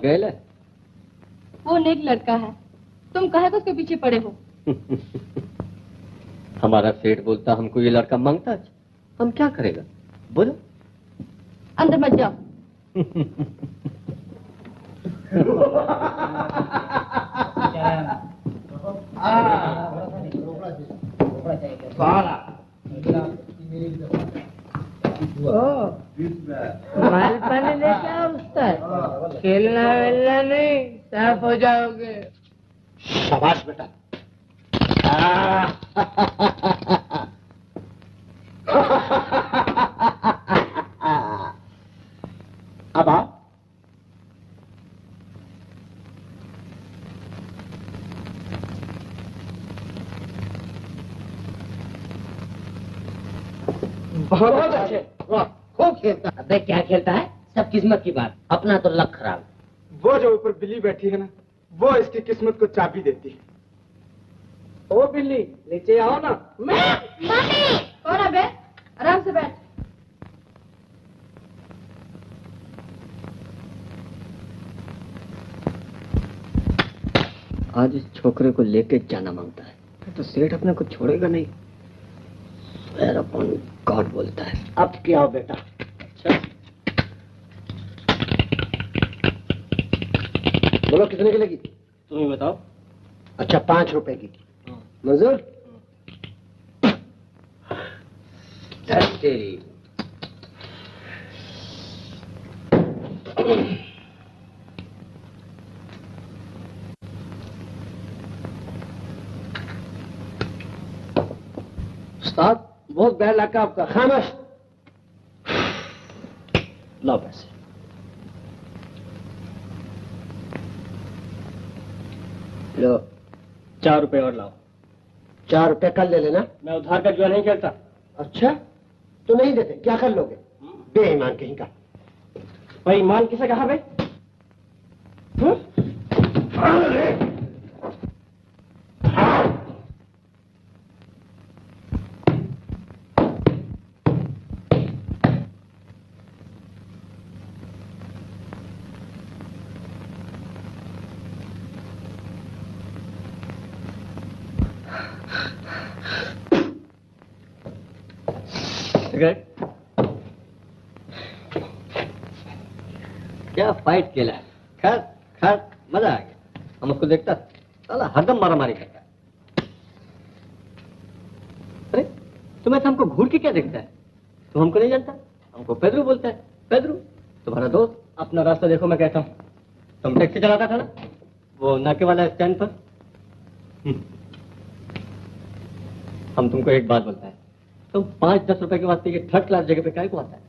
गेल है? वो नेक लड़का है, तुम काहे को उसके पीछे पड़े हो? हमारा सेठ बोलता हमको ये लड़का मांगता है, हम क्या करेगा बोलो? अंदर मत जाओ। माल पानी लेके आओ उस्ताद, खेलना वेलना नहीं, साफ हो जाओगे। शाबाश बेटा। अब आओ। बहुत अच्छे, खूब खेलता। अबे क्या खेलता है, सब किस्मत की बात, अपना तो लक खराब। वो जो ऊपर बिल्ली बैठी है ना, वो इसकी किस्मत को चाबी देती है। ओ बिल्ली, नीचे आओ ना। मैं कौन है बे? आराम से बैठ। आज इस छोकरे को लेके जाना मांगता है, तो सेठ अपने को छोड़ेगा नहीं। swear upon God बोलता है। अब क्या हो बेटा? अच्छा बोलो कितने की लगी? तुम ही बताओ। अच्छा 5 रुपए की मंजूर? तेरी उस्ताद बहुत बैड लगा आपका। खामोश। लो पैसे। लो 4 रुपए और लाओ। 4 रुपए कल ले लेना। मैं उधार का जुआ नहीं खेलता। अच्छा तो नहीं देते, क्या कर लोगे? बेईमान कहीं का। भाई ईमान किसे कहा भाई? क्या फाइट खेला है। खैर खैर मजा आ गया। हम उसको देखता साला हरदम मारा मारी करता है। अरे तुम्हें तो हमको घूर के क्या देखता है? तुम हमको नहीं जानता? हमको पेद्रू बोलता है। पेद्रू तुम्हारा दोस्त। अपना रास्ता देखो मैं कहता हूँ। तुम टैक्सी चलाता था ना वो नाके वाला स्टैंड पर। हम तुमको एक बात बोलता है, तुम 5-10 रुपए के वास्ते ये 3rd क्लास जगह पे काहे को आता है?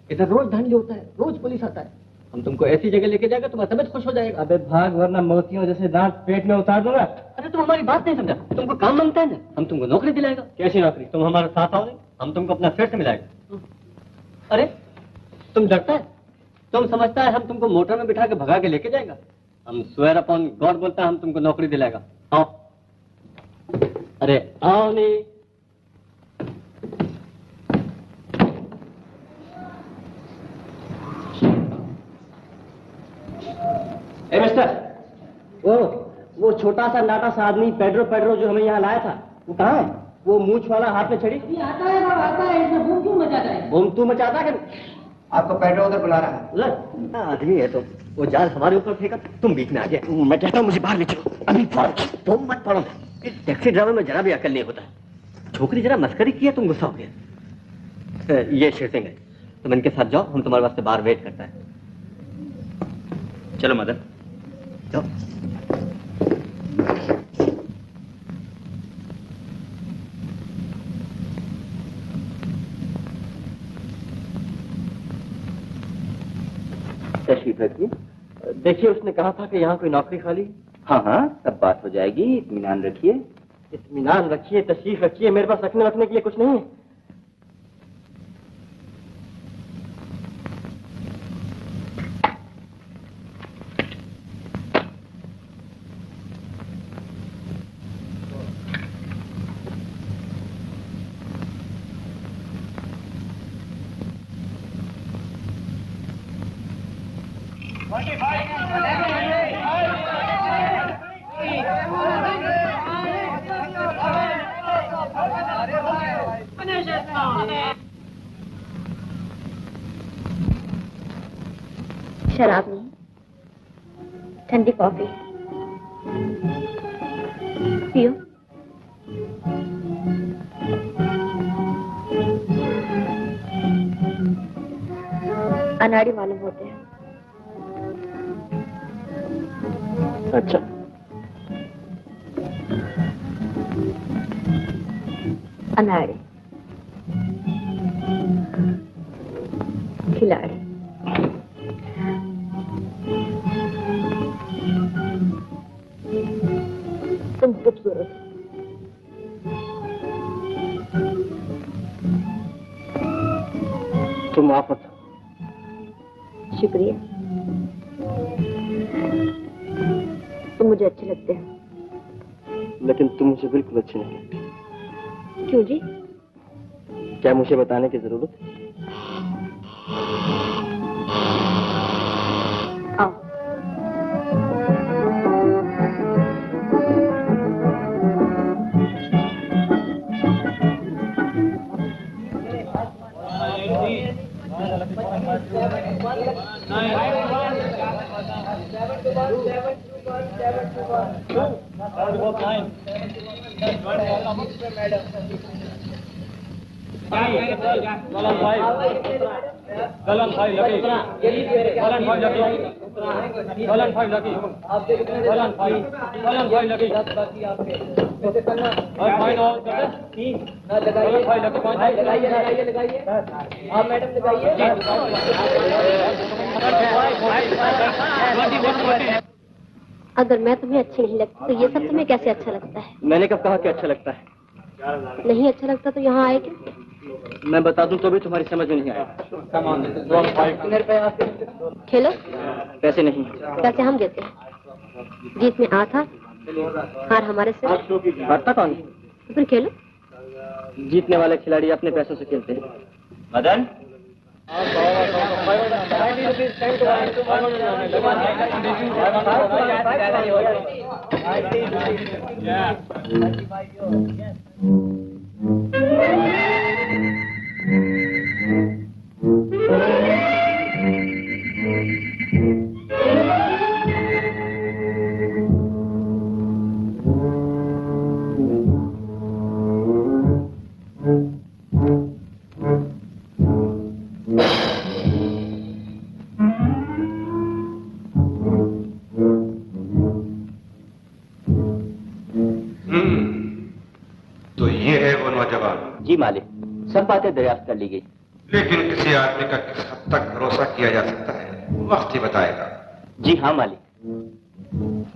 इधर रोज धांधली होता है, रोज पुलिस आता है। हम तुमको ऐसी जगह लेके जाएगा तुम्हारा तबियत खुश हो जाएगा। अबे भाग वरना मोतियों जैसे दांत पेट में उतार दूंगा। अरे तुम हमारी बात नहीं समझा। तुमको काम मांगता है ना, हम तुमको नौकरी दिलाएगा। कैसी नौकरी? तुम हमारे साथ आओ, हम तुमको अपना सेठ से मिलाएगा। अरे तुम डरता है? तुम समझता है हम तुमको मोटर में बिठा के भगा के लेके जाएगा? हम स्वेयर अपॉन गॉड बोलता है हम तुमको नौकरी दिलाएगा। आओ। अरे आओ नहीं। ए मिस्टर, वो छोटा सा नाटा सा आदमी पेड्रो जो हमें यहाँ लाया था वो कहाँ है? वो मूछ वाला हाथ में छड़ी। आता है बाबा, आता है, इसमें बूम क्यों मचाता है? बूम तू मचाता है? आपको पेड्रो उधर बुला रहा है। उधर आदमी है तो वो जाल हमारे ऊपर फेंका, तुम बीच में आ गए। मैं कहता हूँ मुझे बाहर ले चलो अभी फौरन। तुम मत पड़ो। इस टैक्सी ड्राइवर में जरा भी अकल नहीं होता। छोकरी जरा मस्करी किया तुम गुस्सा हो गया। ये शेर सिंह है, तुम इनके साथ जाओ, हम तुम्हारे वास्ते बाहर वेट करता है। चलो मदर जाओ। तशरीफ रखिए। देखिए उसने कहा था कि यहाँ कोई नौकरी खाली। हाँ हाँ सब बात हो जाएगी, इत्मीनान रखिए। इत्मीनान रखिए, तशरीफ रखिए, मेरे पास रखने के लिए कुछ नहीं है। भाई शराब नहीं, ठंडी कॉफी पियो। अनाड़ी मालूम होते हैं। अच्छा, अनाड़ी खिलाड़ी। तुम खूबसूरत हो। तुम आफत हो। शुक्रिया, तुम मुझे अच्छे लगते हो। लेकिन तुम मुझे बिल्कुल अच्छी नहीं लगती। क्यों जी? क्या मुझे बताने की जरूरत है? आओ। अगर मैं तुम्हें अच्छी नहीं लगती तो ये सब तुम्हें कैसे अच्छा लगता है? मैंने कब कहा कि अच्छा लगता है? नहीं अच्छा लगता तो यहाँ आए क्यों? मैं बता दूं तो भी तुम्हारी समझ में नहीं आएगा। खेलो। पैसे नहीं। पैसे हम देते हैं। जीत में आ था, हार हमारे से। हारता कौन? तो फिर खेलो। जीतने वाले खिलाड़ी अपने पैसों से खेलते हैं। मदन, जी मालिक, सब बातें दरियाफ्त कर ली गई। लेकिन किसी आदमी का किस हद तक भरोसा किया जा सकता है, वक्त ही बताएगा। जी हाँ मालिक।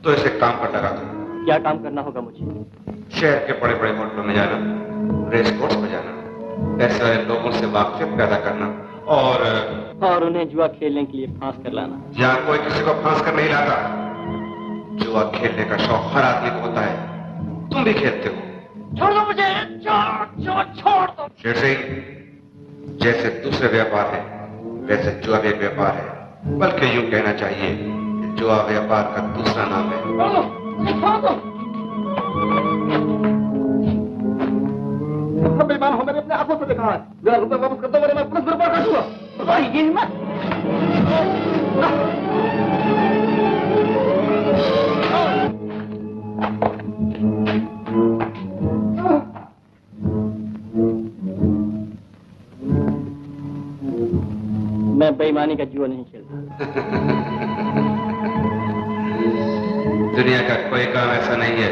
तो इसे काम पर लगा दो। क्या काम करना होगा मुझे? शहर के बड़े बड़े होटलों में जाना, रेस कोर्स में जाना, ऐसे लोगों से वाकफियत पैदा करना और उन्हें जुआ खेलने के लिए फांस कर लाना। जहाँ कोई किसी को फांस कर नहीं लाता। जुआ खेलने का शौक हर आदमी को होता है, तुम भी खेलते हो। छोड़ दो मुझे, छोड़ दो। शेर सिंह, जैसे दूसरे व्यापार है वैसे जुआ भी एक व्यापार है, बल्कि यूं कहना चाहिए कि जुआ व्यापार का दूसरा नाम है। बेईमान हो, मैंने अपने आंखों से देखा है। मेरा रुपया वापस कर दो वरना मैं पुलिस में रिपोर्ट कर दूंगा। भाई ये हिम्मत। मैं बेईमानी का जुआ नहीं खेलता। दुनिया का कोई काम ऐसा नहीं है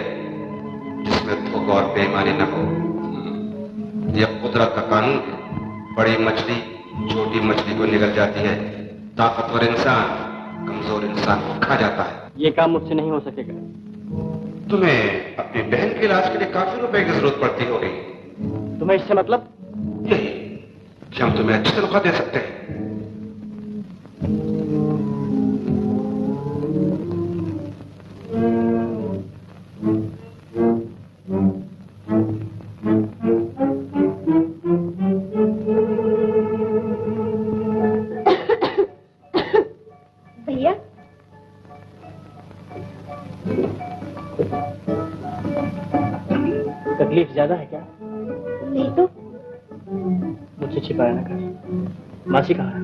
जिसमें धोखा और बेईमानी न हो। यह कुदरत का कानून है। बड़ी मछली छोटी मछली को निगल जाती है, ताकतवर इंसान कमजोर इंसान को खा जाता है। ये काम मुझसे नहीं हो सकेगा। तुम्हें अपनी बहन के इलाज के लिए काफी रुपए की जरूरत पड़ती होगी। तुम्हें इससे मतलब? यही कि हम तुम्हें अच्छी तनख्वाह दे सकते हैं। भैया, तकलीफ ज्यादा है क्या? नहीं तो। मुझसे छिपाया ना कर। मासी कहाँ है?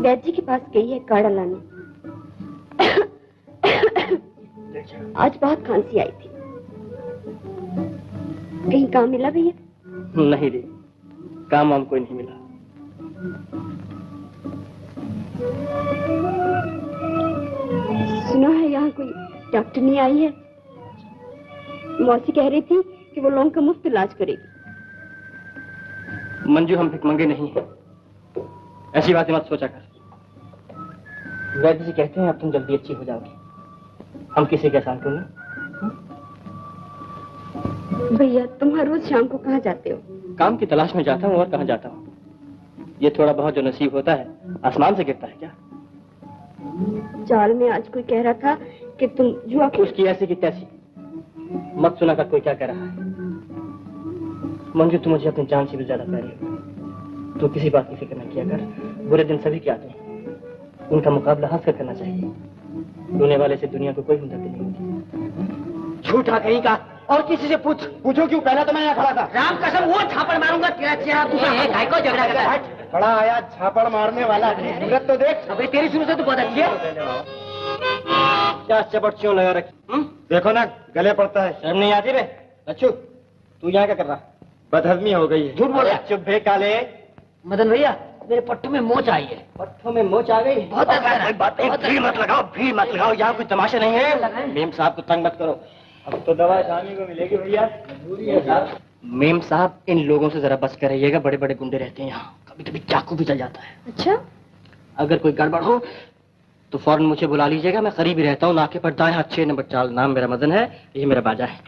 वैद्य जी के पास गई है काढ़ा लाने। आज बहुत खांसी आई थी। कहीं काम मिला भैया? नहीं रे, काम वाम कोई नहीं मिला। सुना है यहाँ कोई डॉक्टर नहीं आई है। मौसी कह रही थी कि वो लोगों का मुफ्त इलाज करेगी। मंजू, हम भिखमंगे नहीं हैं। ऐसी बातें मत सोचा कर। वैद्य जी कहते हैं अब तुम जल्दी अच्छी हो जाओगी। हम किसी के साथ नहीं। भैया तुम हर रोज शाम को कहाँ जाते हो? काम की तलाश में जाता हूँ, और कहाँ जाता हूँ। ये थोड़ा बहुत जो नसीब होता है आसमान से गिरता है क्या? जाल में आज कोई कह रहा था कि तुम जुआ उसकी ऐसी की तैसी मत सुना कर कोई क्या कह रहा है। मंजू, तुम मुझे अपनी जान से भी ज्यादा प्यारी हो। तो किसी बात की फिक्र न किया कर। बुरे दिन सभी के आते हैं, उनका मुकाबला हंस कर करना चाहिए। रोने वाले से दुनिया को कोई हमदर्दी नहीं होती। झूठा कहीं का। और किसी से पूछो क्यों? पहला तो मैं यहाँ खड़ा था। राम कसम वो छापड़ मारूंगा तेरा चेहरा। भाई को झगड़ा करता है। खड़ा आया छापड़ मारने वाला। सूरत तो देख। अबे तेरी सूरत तो बहुत अच्छी है। क्या चपट क्यों लगा रखी? देखो ना, गले पड़ता है। शर्म नहीं आती बे? अच्छू, तू यहाँ क्या कर रहा? बदहजमी हो गई है। झूठ बोल रहा। चुप बे काले। मदन भैया, मेरे पट्टू में मोच आई है। पट्टों में मोच आ गई? बहुत भीड़ मत लगाओ, भीड़ मत लगाओ। यहाँ कोई तमाशा नहीं है। मेम साहब को तंग मत करो। अब तो दवा शामी को मिलेगी भैया। मजबूरी है साहब। मेम साहब, इन लोगों से जरा बच कर रहिएगा। बड़े बड़े गुंडे रहते हैं यहाँ। कभी कभी चाकू भी चल जाता है। अच्छा, अगर कोई गड़बड़ हो तो फौरन मुझे बुला लीजिएगा। मैं करीब ही रहता हूँ, नाके पर दाएं हाथ 6 नंबर चाल। नाम मेरा मदन है, ये मेरा बाजा है।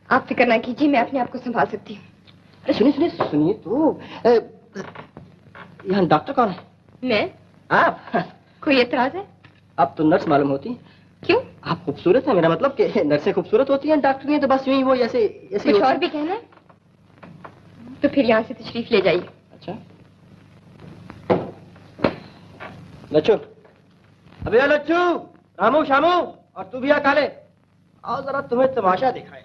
आप फिक्र ना कीजिए, मैं अपने आप को संभाल सकती हूँ। अरे सुनिए तो यहाँ डॉक्टर कौन है? मैं? आप? कोई एतराज है? आप तो नर्स मालूम होती हैं। क्यों? आप खूबसूरत है। मेरा मतलब कि नर्सें खूबसूरत होती हैं, डॉक्टर नहीं तो बस यूं ही वो ऐसे ऐसे कुछ और भी कहना है? तो फिर यहाँ से तशरीफ ले जाइए। अच्छा लच्छू, अबे यार लच्छू, रामू शामू, और तू भी आ काले। आओ जरा तुम्हें तमाशा दिखाए।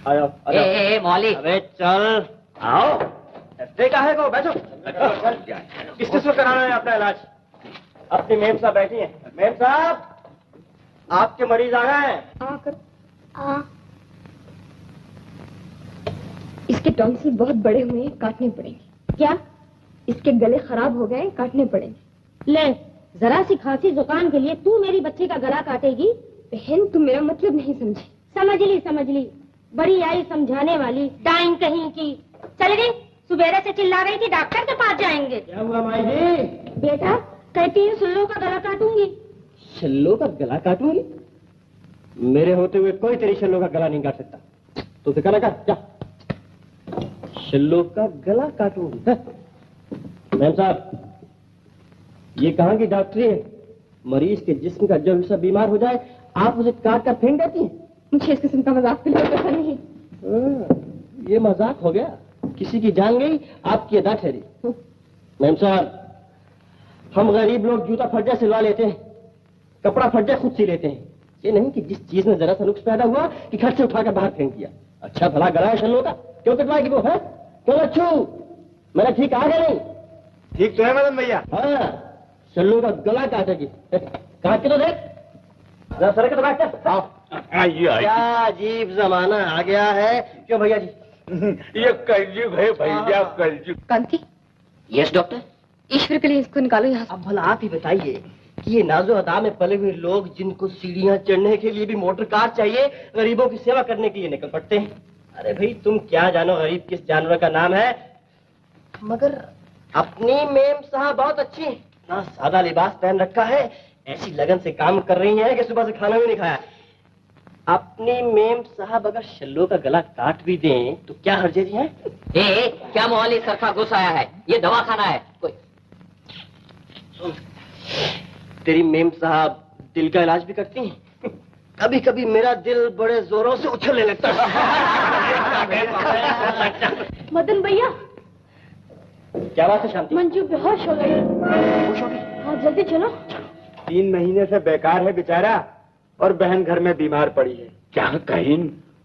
आयो, मौली। अबे चल आओ। देखा है को बैठो। किस किस को कराना है अपना इलाज? अपनी मेम साहब बैठी हैं। मेम साहब, आपके मरीज आ गए हैं। इसके टॉन्सिल बहुत बड़े हुए हैं, काटने पड़ेंगे। क्या? इसके गले खराब हो गए, काटने पड़ेंगे। ले, जरा सी खांसी जुकाम के लिए तू मेरी बच्ची का गला काटेगी? बहन, तुम मेरा मतलब नहीं समझी। समझ ली। बड़ी आई समझाने वाली, टाइम कहीं की। चल गई, सुबेरे से चिल्ला रही थी डॉक्टर के पास जाएंगे। क्या हुआ माई जी? बेटा कहती है शिल्लो का गला काटूंगी। शिल्लो का गला काटूंगी? मेरे होते हुए कोई तेरी शिल्लो का गला नहीं काट सकता। तू फिक्र न कर, जा। शिल्लो का गला काटूंगी? मैम साहब, ये कहाँ की डॉक्टरी है? मरीज के जिस्म का जो हिस्सा बीमार हो जाए आप उसे काट कर फेंक देती हैं। मुझे इस किस्म का मजाक बिल्कुल पसंद नहीं। ये मजाक हो गया? किसी की जान गई, आपकी अदा ठहरी। मैम साहब, हम गरीब लोग जूता फट सिलवा लेते हैं, कपड़ा फट खुद सी लेते हैं। ये नहीं कि जिस चीज में जरा सा नुक्स पैदा हुआ कि घर से उठाकर बाहर फेंक दिया। अच्छा भला गला है शल्लो का, क्यों कटवाएगी वो है? क्यों अच्छू, मैंने ठीक आ गया नहीं? ठीक तो है मदन भैया। हाँ, शल्लो का गला काटेगी। काट के तो देख। सर के तो काट कर। आओ। क्या अजीब जमाना आ गया है। क्यों भैया जी? ये कलयुग है भैया, कलयुग। कांति, यस डॉक्टर। ईश्वर के लिए इसको निकालो यहाँ से। अब भला आप ही बताइए कि ये नाजो अदा में पले हुए लोग जिनको सीढ़ियां चढ़ने के लिए भी मोटर कार चाहिए, गरीबों की सेवा करने के लिए निकल पड़ते हैं। अरे भाई तुम क्या जानो गरीब किस जानवर का नाम है? मगर अपनी मेम साहब बहुत अच्छी है। ना सादा लिबास पहन रखा है, ऐसी लगन से काम कर रही है कि सुबह से खाना भी नहीं खाया। अपनी मेम साहब अगर शल्लो का गला काट भी दें तो क्या हर्जे है? क्या मोहाली सरफा घुस आया है? ये दवाखाना है कोई। तेरी मेम साहब दिल का इलाज भी करती हैं? कभी कभी मेरा दिल बड़े जोरों से उछलने लगता है। मदन भैया, क्या बात है शांति? मंजू बेहोश हो गई। हाँ जल्दी चलो। 3 महीने से बेकार है बेचारा, और बहन घर में बीमार पड़ी है। क्या कहीं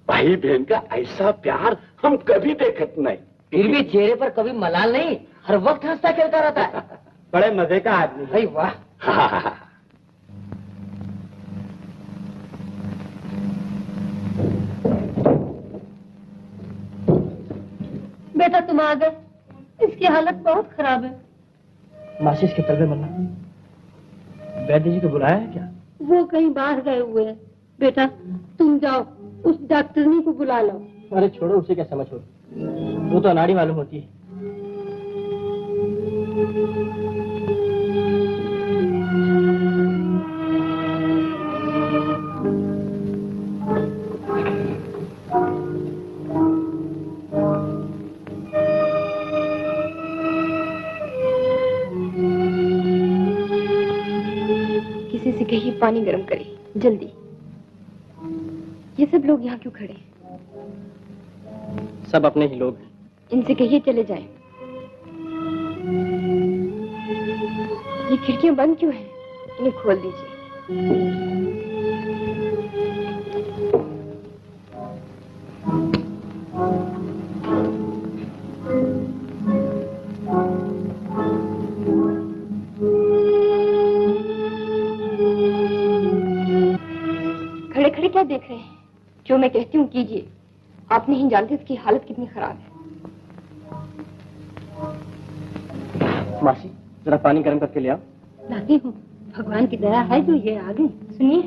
भाई बहन का ऐसा प्यार हम कभी देखत नहीं। फिर भी चेहरे पर कभी मलाल नहीं, हर वक्त हंसता खेलता रहता है। बड़े मजे का आदमी। भाई वाह। बेटा तुम आ गए, इसकी हालत बहुत खराब है। मासी इसके तलबे मरना, वैद्य जी को बुलाया है क्या? वो कहीं बाहर गए हुए हैं। बेटा तुम जाओ, उस डॉक्टरनी को बुला लो। अरे छोड़ो, उसे क्या समझ हो, वो तो अनाड़ी मालूम होती है। किसी से कहिए पानी गर्म करे जल्दी। ये सब लोग यहाँ क्यों खड़े हैं? सब अपने ही लोग हैं। इनसे कहिए चले जाएं। ये खिड़कियां बंद क्यों हैं? इन्हें खोल दीजिए। खड़े खड़े क्या देख रहे हैं? जो मैं कहती हूँ कीजिए। आप नहीं जानते इसकी हालत कितनी खराब है। मासी जरा पानी गर्म करके ले आओ। लाती हूँ, भगवान की दया है जो ये आ गई। सुनिए,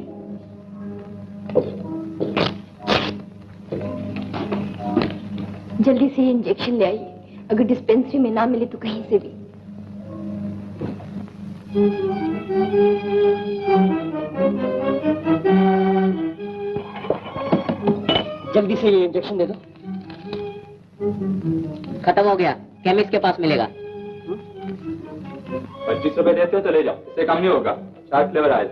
जल्दी से ये इंजेक्शन ले आइए, अगर डिस्पेंसरी में ना मिले तो कहीं से भी। जल्दी से ये इंजेक्शन दे दो। खत्म हो गया, केमिस्ट के पास मिलेगा। 25 रुपए देते हो तो ले जाओ, इससे कम नहीं होगा। 60 फ्लेवर आए।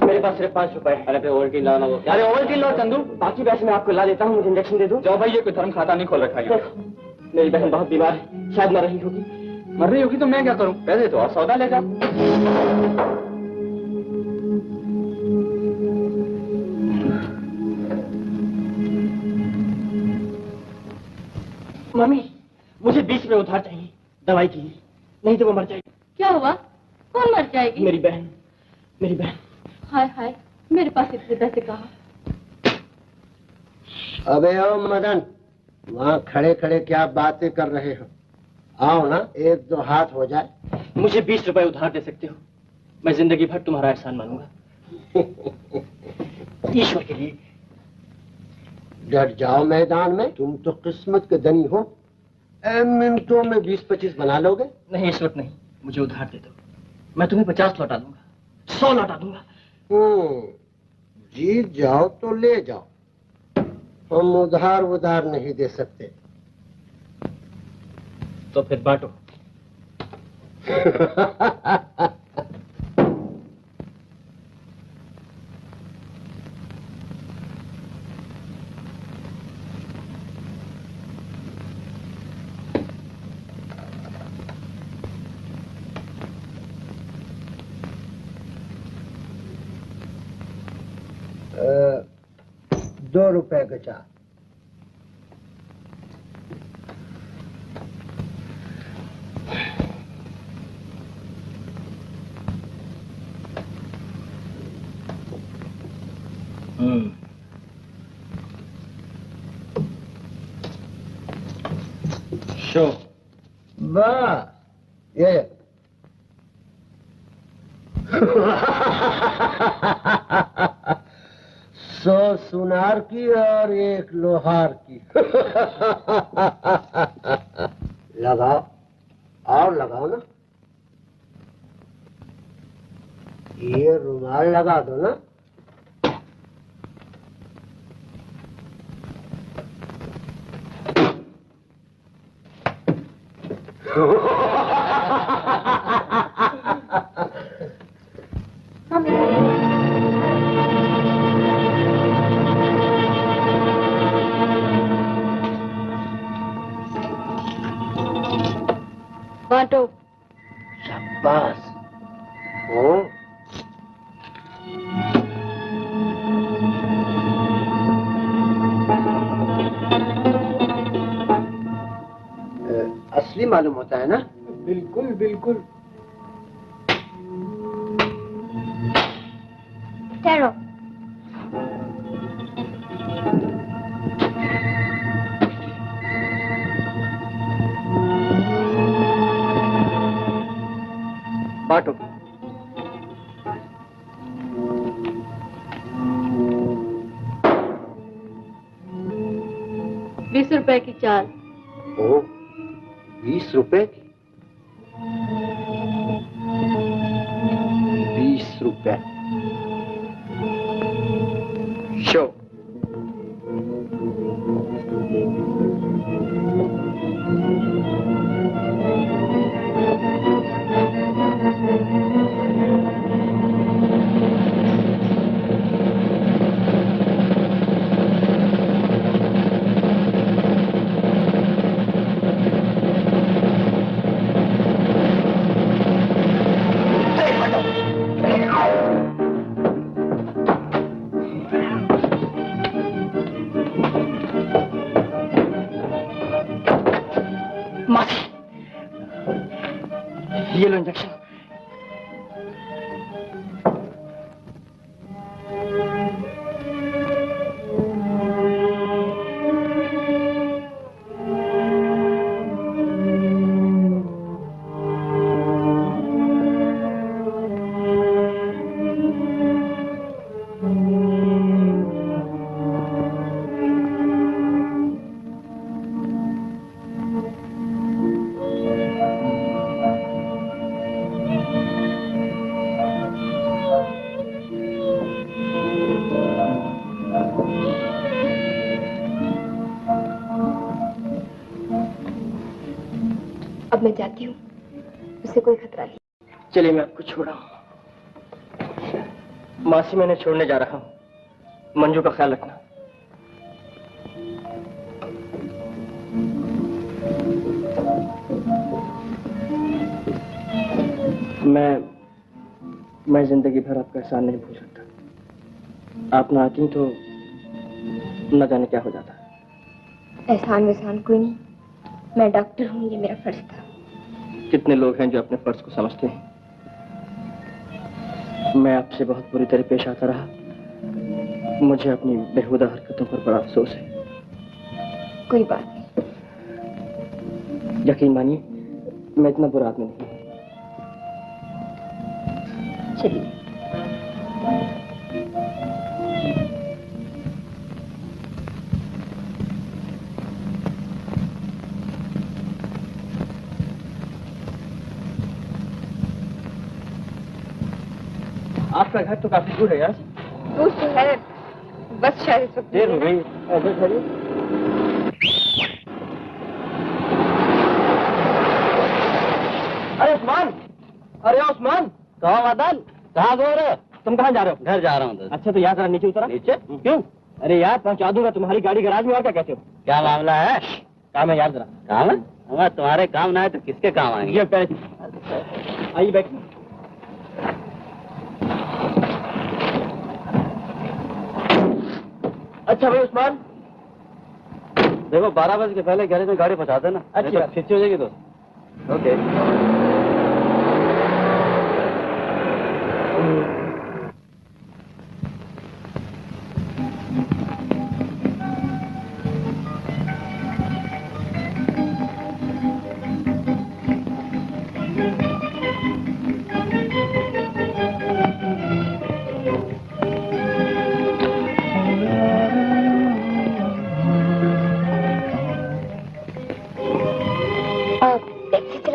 मेरे पास सिर्फ 5 रुपए। अरे फिर ओवरटीन लाना वो। अरे ओवरटीन लो चंदू, बाकी पैसे मैं आपको ला देता हूँ, मुझे इंजेक्शन दे दो। जाओ भाई, ये कोई धर्म खाता नहीं खोल रखा है। देखो, मेरी बहन बहुत बीमार है, शायद मर रही होगी। मर रही होगी तो मैं क्या करूं? पैसे तो और सौदा ले जाओ। मम्मी, मुझे 20 रुपए उधार चाहिए दवाई के लिए, नहीं तो वो मर जाएगी। क्या हुआ? कौन मर जाएगी? मेरी बहन, मेरी बहन। हाय हाय, मेरे पास इतने पैसे कहाँ? अबे ओ मदन, वहाँ खड़े खड़े क्या बातें कर रहे हो? आओ ना, 1-2 हाथ हो जाए। मुझे 20 रुपए उधार दे सकते हो, मैं जिंदगी भर तुम्हारा एहसान मानूंगा। ईश्वर के लिए। डट जाओ मैदान में, तुम तो किस्मत के धनी हो। मिनटों में 20-25 बना लोगे। नहीं इस वक्त नहीं, मुझे उधार दे दो, मैं तुम्हें 50 लौटा दूंगा, 100 लौटा दूंगा। जीत जाओ तो ले जाओ, हम उधार नहीं दे सकते। तो फिर बांटो। ₹2 का चार। शो बस ये सौ सुनार की और 1 लोहार की। लगाओ और लगाओ ना, ये रुमाल लगा दो ना। बांटो। शाबाश। ओ असली मालूम होता है ना? बिल्कुल बिल्कुल। ठहरो। बांटो। ₹20 की चाल। ओ, 20 रुपए की? 20 रुपए। शो। ये लो इंजेक्शन। अब मैं जाती हूँ, उससे कोई खतरा नहीं। चलिए मैं आपको छोड़ा हूँ। मासी मैंने छोड़ने जा रहा हूँ, मंजू का ख्याल रखना। मैं जिंदगी भर आपका एहसान नहीं भूल सकता। आप ना आती तो न जाने क्या हो जाता। एहसान वहसान कोई नहीं, मैं डॉक्टर हूँ, ये मेरा फर्ज था। कितने लोग हैं जो अपने फर्ज को समझते हैं। मैं आपसे बहुत बुरी तरह पेश आता रहा। मुझे अपनी बेहुदा हरकतों पर बड़ा अफसोस है। कोई बात नहीं। यकीन मानिए, मैं इतना बुरा आदमी नहीं हूँ। चलिए। आपका घर तो काफी दूर है यार। दूर तो है, बस शायद इस वक्त देर हो गई। ऐसे खड़ी। अरे उस्मान, अरे उस्मान, कहाँ वादन, कहाँ गो रहे हो? तुम कहाँ जा रहे हो? घर जा रहा हूँ। अच्छा तो यहाँ जरा नीचे उतरा। नीचे? क्यों? अरे यार पहुँचा दूंगा तुम्हारी गाड़ी गैराज में, और क्या कहते हो? क्या मामला है? काम है यार जरा। काम है? हमारा तुम्हारे काम ना है तो किसके काम आएंगे? ये पैर आइए बैठिए। अच्छा भाई उस्मान, देखो 12 बजे के पहले गैरेज में गाड़ी पहुंचा देना। अच्छी बात। खिंची हो जाएगी तो। ओके।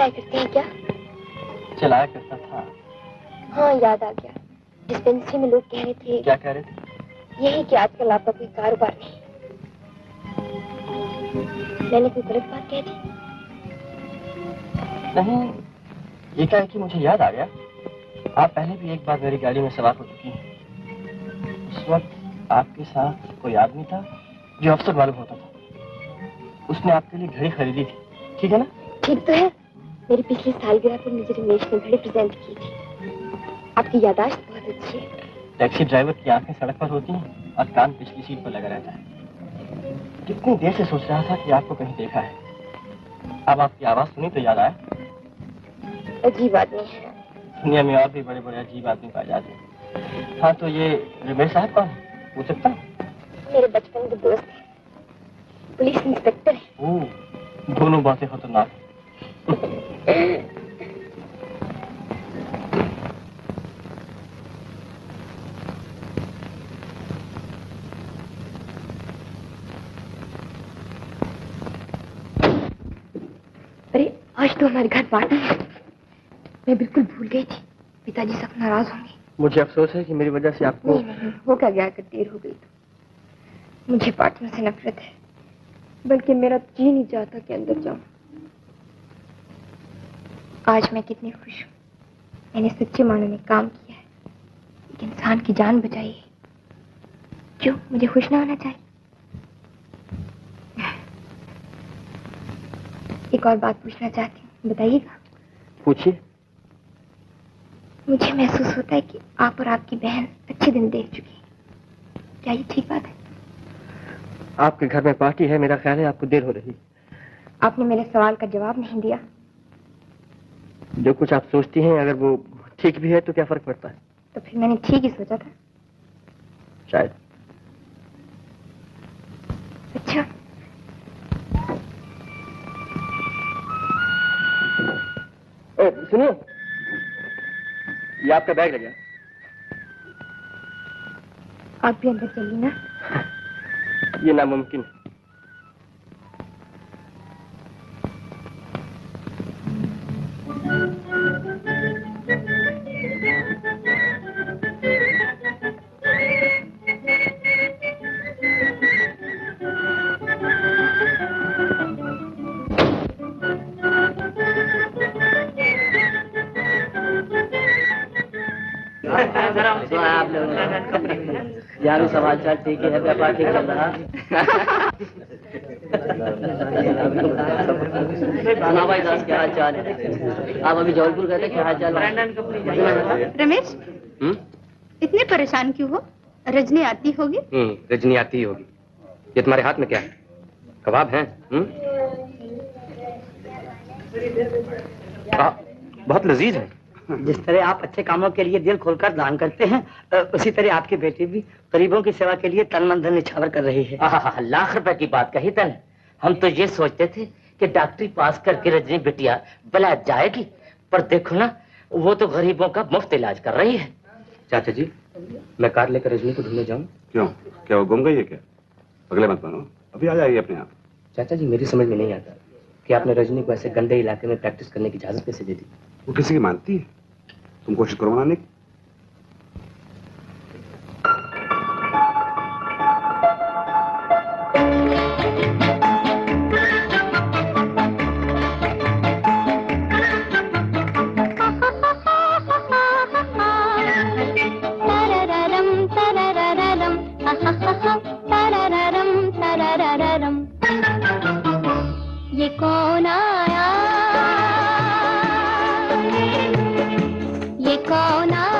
करते हैं क्या? चलाया करता था। हाँ याद आ गया, डिस्पेंसरी में लोग कह रहे थे। क्या कह रहे थे? यही कि आजकल आपका कोई कारोबार नहीं। मैंने कोई गलत बात कह दी? नहीं, ये क्या है कि मुझे याद आ गया, आप पहले भी एक बार मेरी गाड़ी में सवार हो चुकी हैं। उस वक्त आपके साथ कोई आदमी था जो अफसर मालूम होता था। उसने आपके लिए घड़ी खरीदी थी, ठीक है ना? ठीक तो है। मेरी पिछली सालगिरह पर मुझे रमेश ने घड़ी प्रेजेंट की थी। आपकी याददाश्त बहुत अच्छी है। टैक्सी ड्राइवर की आंखें सड़क पर होती हैं और कान पिछली सीट पर लगा रहता है। कितनी देर से सोच रहा था कि आपको कहीं देखा है। अब आपकी आवाज सुनी तो याद आया। अजीब आदमी है। दुनिया में और भी बड़े बड़े अजीब आदमी पाए जाते हैं। हाँ, तो ये रमेश साहब कौन है, पूछ सकता हूँ? मेरे बचपन के दोस्त हैं, पुलिस इंस्पेक्टर है। ओह, दोनों बातें खतरनाक हैं। अरे आज तो हमारे घर पार्टी है। मैं बिल्कुल भूल गई थी, पिताजी सब नाराज होंगे। मुझे अफसोस है कि मेरी वजह से आपको। नहीं, वो क्या गया कर देर हो गई तो। मुझे पार्टियों से नफरत है, बल्कि मेरा जी नहीं चाहता कि अंदर जाऊं। आज मैं कितनी खुश हूँ। मैंने सच्चे मानों में काम किया है, एक इंसान की जान बचाई है। क्यों मुझे खुश ना होना चाहिए? एक और बात पूछना चाहती हूँ, बताइएगा। पूछिए। मुझे महसूस होता है कि आप और आपकी बहन अच्छे दिन देख चुकी हैं। क्या ये ठीक बात है? आपके घर में पार्टी है, मेरा ख्याल है आपको देर हो रही। आपने मेरे सवाल का जवाब नहीं दिया। जो कुछ आप सोचती हैं, अगर वो ठीक भी है तो क्या फर्क पड़ता है? तो फिर मैंने ठीक ही सोचा था। शायद। अच्छा, सुनिए, ये आपका बैग लगा। आप भी अंदर चलिए ना। ये नामुमकिन है। तो आप लोग यार सवाल चाल ठीक है, व्यापार ठीक चल रहा। सुना भाई दास, क्या हाल चाल है? आप अभी जौनपुर गए थे, क्या हाल चाल? रमेश, इतने परेशान क्यों हो? रजनी आती होगी। रजनी आती ही होगी। ये तुम्हारे हाथ में क्या है? कबाब हैं? बहुत लजीज है। जिस तरह आप अच्छे कामों के लिए दिल खोलकर दान करते हैं, उसी तरह आपकी बेटी भी गरीबों की सेवा के लिए तन मन धन निछावर कर रही है। लाख रुपए की बात कही तन। हम तो ये सोचते थे कि डॉक्टरी पास करके रजनी बिटिया बला जाएगी, पर देखो ना, वो तो गरीबों का मुफ्त इलाज कर रही है। चाचा जी, मैं कार लेकर रजनी को ढूंढने जाऊं? क्यों, क्या वो गुम गई है क्या? अगले मत बनो, अभी आ जाएगी अपने आप। चाचा जी, मेरी समझ में नहीं आता कि आपने रजनी को ऐसे गंदे इलाके में प्रैक्टिस करने की इजाजत कैसे दे दी? वो किसी की मानती है? तुम कोशिश करो मनाने की। ये कौन आया, ये कौन आया।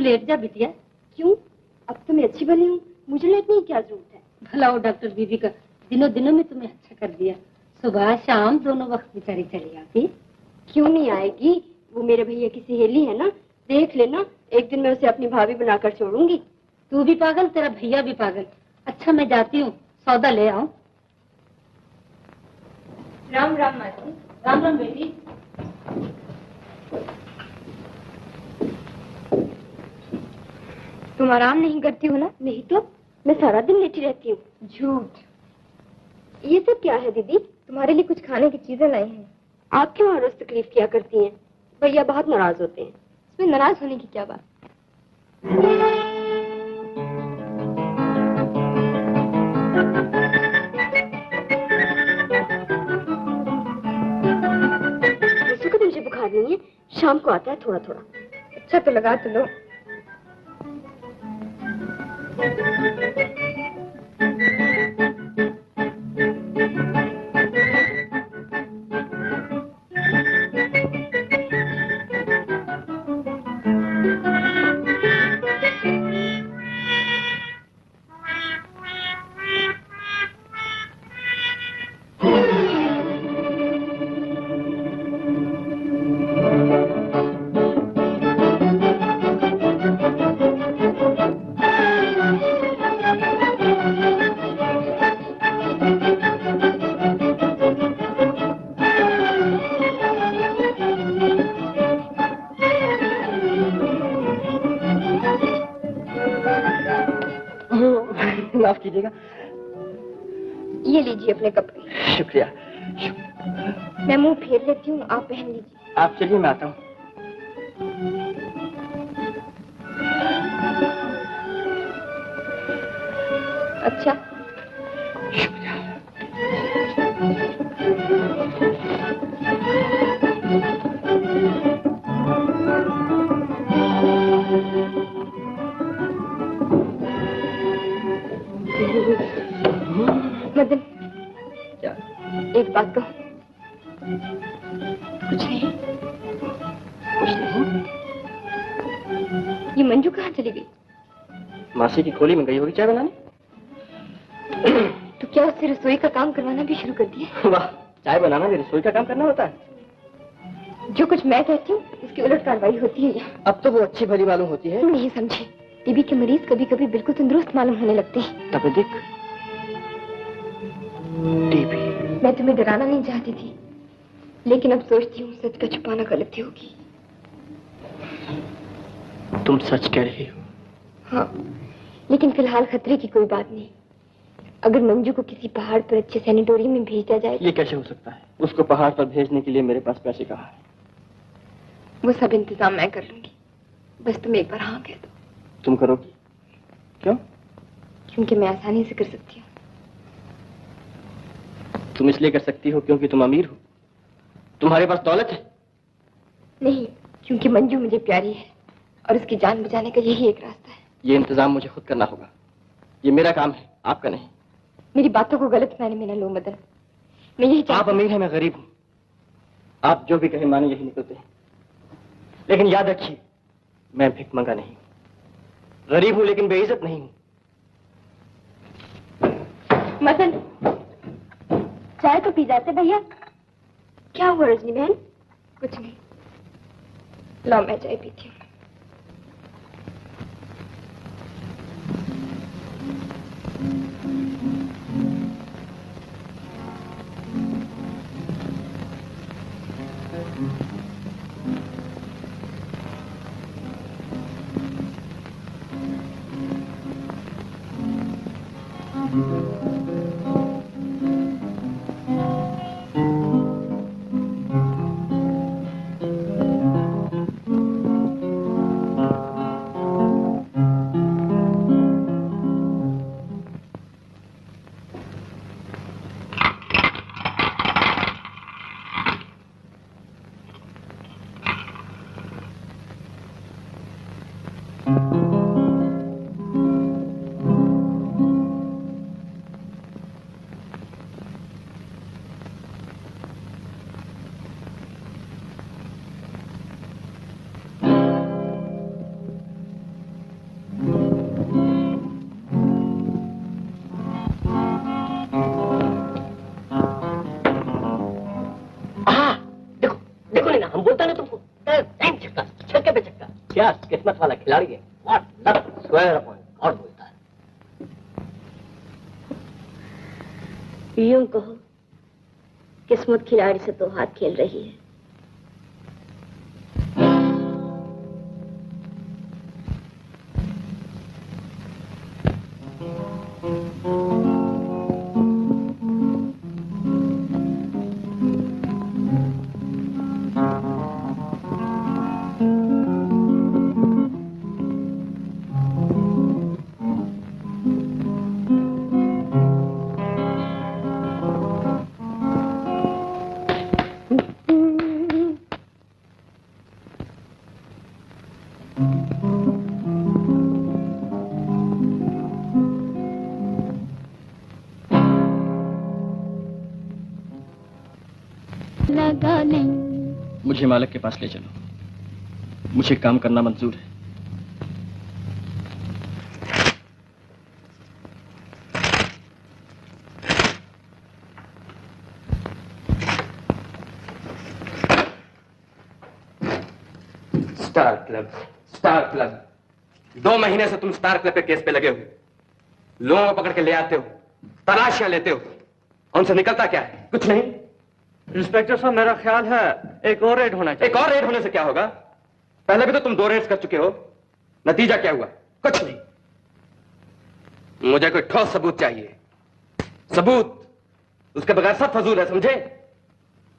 लेट जा बिटिया। क्यों? अब तो मैं अच्छी भली हूँ, मुझे लेटने की क्या जरूरत है? भला हो डॉक्टर बीबी का, दिनों दिनों में तुम्हें अच्छा कर दिया। सुबह शाम दोनों वक्त बेचारी चली आती। क्यों नहीं आएगी? वो मेरे भैया की सहेली है ना, देख लेना, एक दिन मैं उसे अपनी भाभी बनाकर छोड़ूंगी। तू भी पागल, तेरा भैया भी पागल। अच्छा मैं जाती हूँ, सौदा ले आऊं। राम राम मासी। राम राम बेटी। तुम आराम नहीं करती हो ना? नहीं तो मैं सारा दिन लेटी रहती हूँ। झूठ। ये सब क्या है दीदी? तुम्हारे लिए कुछ खाने की चीजें लाई हैं। आप क्यों हर रोज तकलीफ किया करती हैं? भैया बहुत नाराज होते हैं। इसमें नाराज होने की क्या बात? वैसे को मुझे बुखार नहीं है, शाम को आता है थोड़ा थोड़ा। अच्छा तो लगा तो लो। माफ कीजिएगा। ये लीजिए अपने कपड़े। शुक्रिया। मैं मुंह फेर लेती हूँ, आप पहन लीजिए। आप चलिए, मैं आता हूँ। अच्छा। मदन, क्या? एक बात कहो। कुछ नहीं। कुछ नहीं। ये मंजू कहाँ चली गई? मासी की खोली में गई होगी चाय बनाने। तो क्या उससे रसोई का काम करवाना भी शुरू कर दिया? वाह, चाय बनाना भी रसोई का काम करना होता है। जो कुछ मैं कहती हूँ उसकी उलट कार्रवाई होती है यहाँ। अब तो वो अच्छी भली मालूम होती है। तुम नहीं समझे, टीबी के मरीज कभी कभी बिल्कुल तंदुरुस्त मालूम होने लगते हैं। तपेदिक, टीबी। मैं तुम्हें डराना नहीं चाहती थी, लेकिन अब सोचती हूँ सच का छुपाना गलती होगी। तुम सच कह रही हो? हाँ, लेकिन फिलहाल खतरे की कोई बात नहीं। अगर मंजू को किसी पहाड़ पर अच्छे सैनिटोरियम में भेज दिया जाए। ये कैसे हो सकता है? उसको पहाड़ पर भेजने के लिए मेरे पास पैसे कहाँ है? वो सब इंतजाम मैं कर लूंगी, बस तुम एक बार हाँ कह दो। तुम करोगी? क्यों? क्योंकि मैं आसानी से कर सकती हूँ। तुम इसलिए कर सकती हो क्योंकि तुम अमीर हो? तुम्हारे पास दौलत है? नहीं, क्योंकि मंजू मुझे प्यारी है और उसकी जान बचाने का यही एक रास्ता है। ये इंतजाम मुझे खुद करना होगा। ये मेरा काम है, आपका नहीं। मेरी बातों को गलत मायने में न लो मदन। मैं यही आप अमीर हैं, मैं गरीब हूँ। आप जो भी कहें माने यही निकलते हैं। लेकिन याद रखिए, मैं भिखमंगा नहीं हूँ। गरीब हूँ लेकिन बेइज्जत नहीं हूँ। मदन, चाय तो पी जाते भैया। क्या हुआ रजनी बहन? कुछ नहीं, लो मैं चाय पीती हूँ। Cheers, किस्मत वाला खिलाड़ी है। What luck, swear upon God बोलता है। यूं कहो, किस्मत खिलाड़ी से तो हाथ खेल रही है। मुझे मालिक के पास ले चलो। मुझे काम करना मंजूर है। Star club, star club. 2 महीने से तुम स्टार क्लब के केस पे लगे हो। लोगों को पकड़ के ले आते हो, तलाशियां लेते हो, उनसे निकलता क्या है? कुछ नहीं। इंस्पेक्टर साहब, मेरा ख्याल है एक और रेड होना चाहिए। एक और रेड होने से क्या होगा? पहले भी तो तुम 2 रेड्स कर चुके हो। नतीजा क्या हुआ? कुछ नहीं। मुझे कोई ठोस सबूत चाहिए। सबूत, उसके बगैर सब फजूल है, समझे?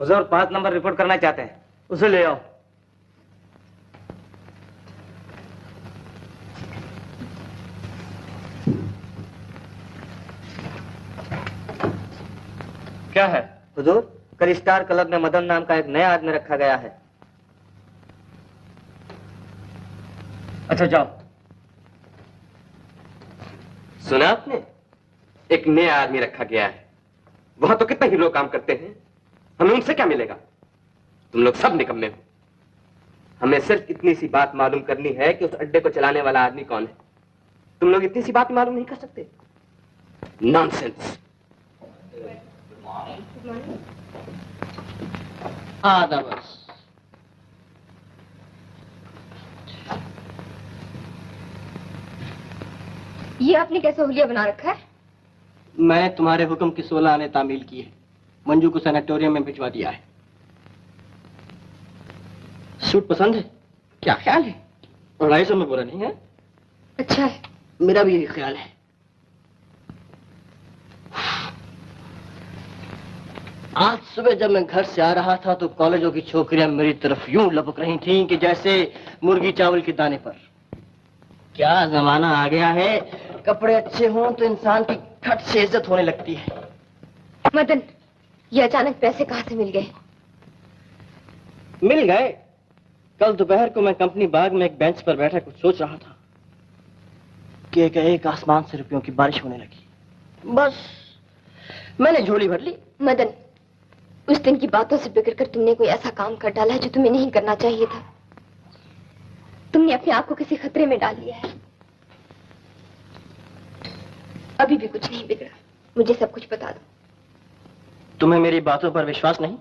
हुजूर 5 नंबर रिपोर्ट करना चाहते हैं, उसे ले आओ। क्या है? हुजूर, कल स्टार क्लब में मदन नाम का एक नया आदमी रखा गया है। अच्छा जाओ। सुना आपने? एक नया आदमी रखा गया है। वहां तो कितने ही लोग काम करते हैं, हमें उनसे क्या मिलेगा? तुम लोग सब निकम्मे हो। हमें सिर्फ इतनी सी बात मालूम करनी है कि उस अड्डे को चलाने वाला आदमी कौन है। तुम लोग इतनी सी बात मालूम नहीं कर सकते? नॉनसेंस। आदाब। ये आपने कैसा हुलिया बना रखा है? मैंने तुम्हारे हुक्म की 16 आने तामील की है। मंजू को सैनिटोरियम में भिजवा दिया है। सूट पसंद है? क्या ख्याल है? 250 में बुरा नहीं है। अच्छा है। मेरा भी यही ख्याल है। आज सुबह जब मैं घर से आ रहा था तो कॉलेजों की छोकरियां मेरी तरफ यूं लपक रही थीं कि जैसे मुर्गी चावल के दाने पर। क्या जमाना आ गया है, कपड़े अच्छे हों तो इंसान की खट से इज्जत होने लगती है। मदन, ये अचानक पैसे कहाँ से मिल गए? मिल गए। कल दोपहर को मैं कंपनी बाग में एक बेंच पर बैठा कुछ सोच रहा था कि एक आसमान से रुपयों की बारिश होने लगी। बस मैंने झोली भर ली। मदन, उस दिन की बातों से बिगड़ कर तुमने कोई ऐसा काम कर डाला है जो तुम्हें नहीं करना चाहिए था। तुमने अपने आप को किसी खतरे में डाल लिया है। अभी भी कुछ नहीं बिगड़ा, मुझे सब कुछ बता दो। तुम्हें मेरी बातों पर विश्वास नहीं?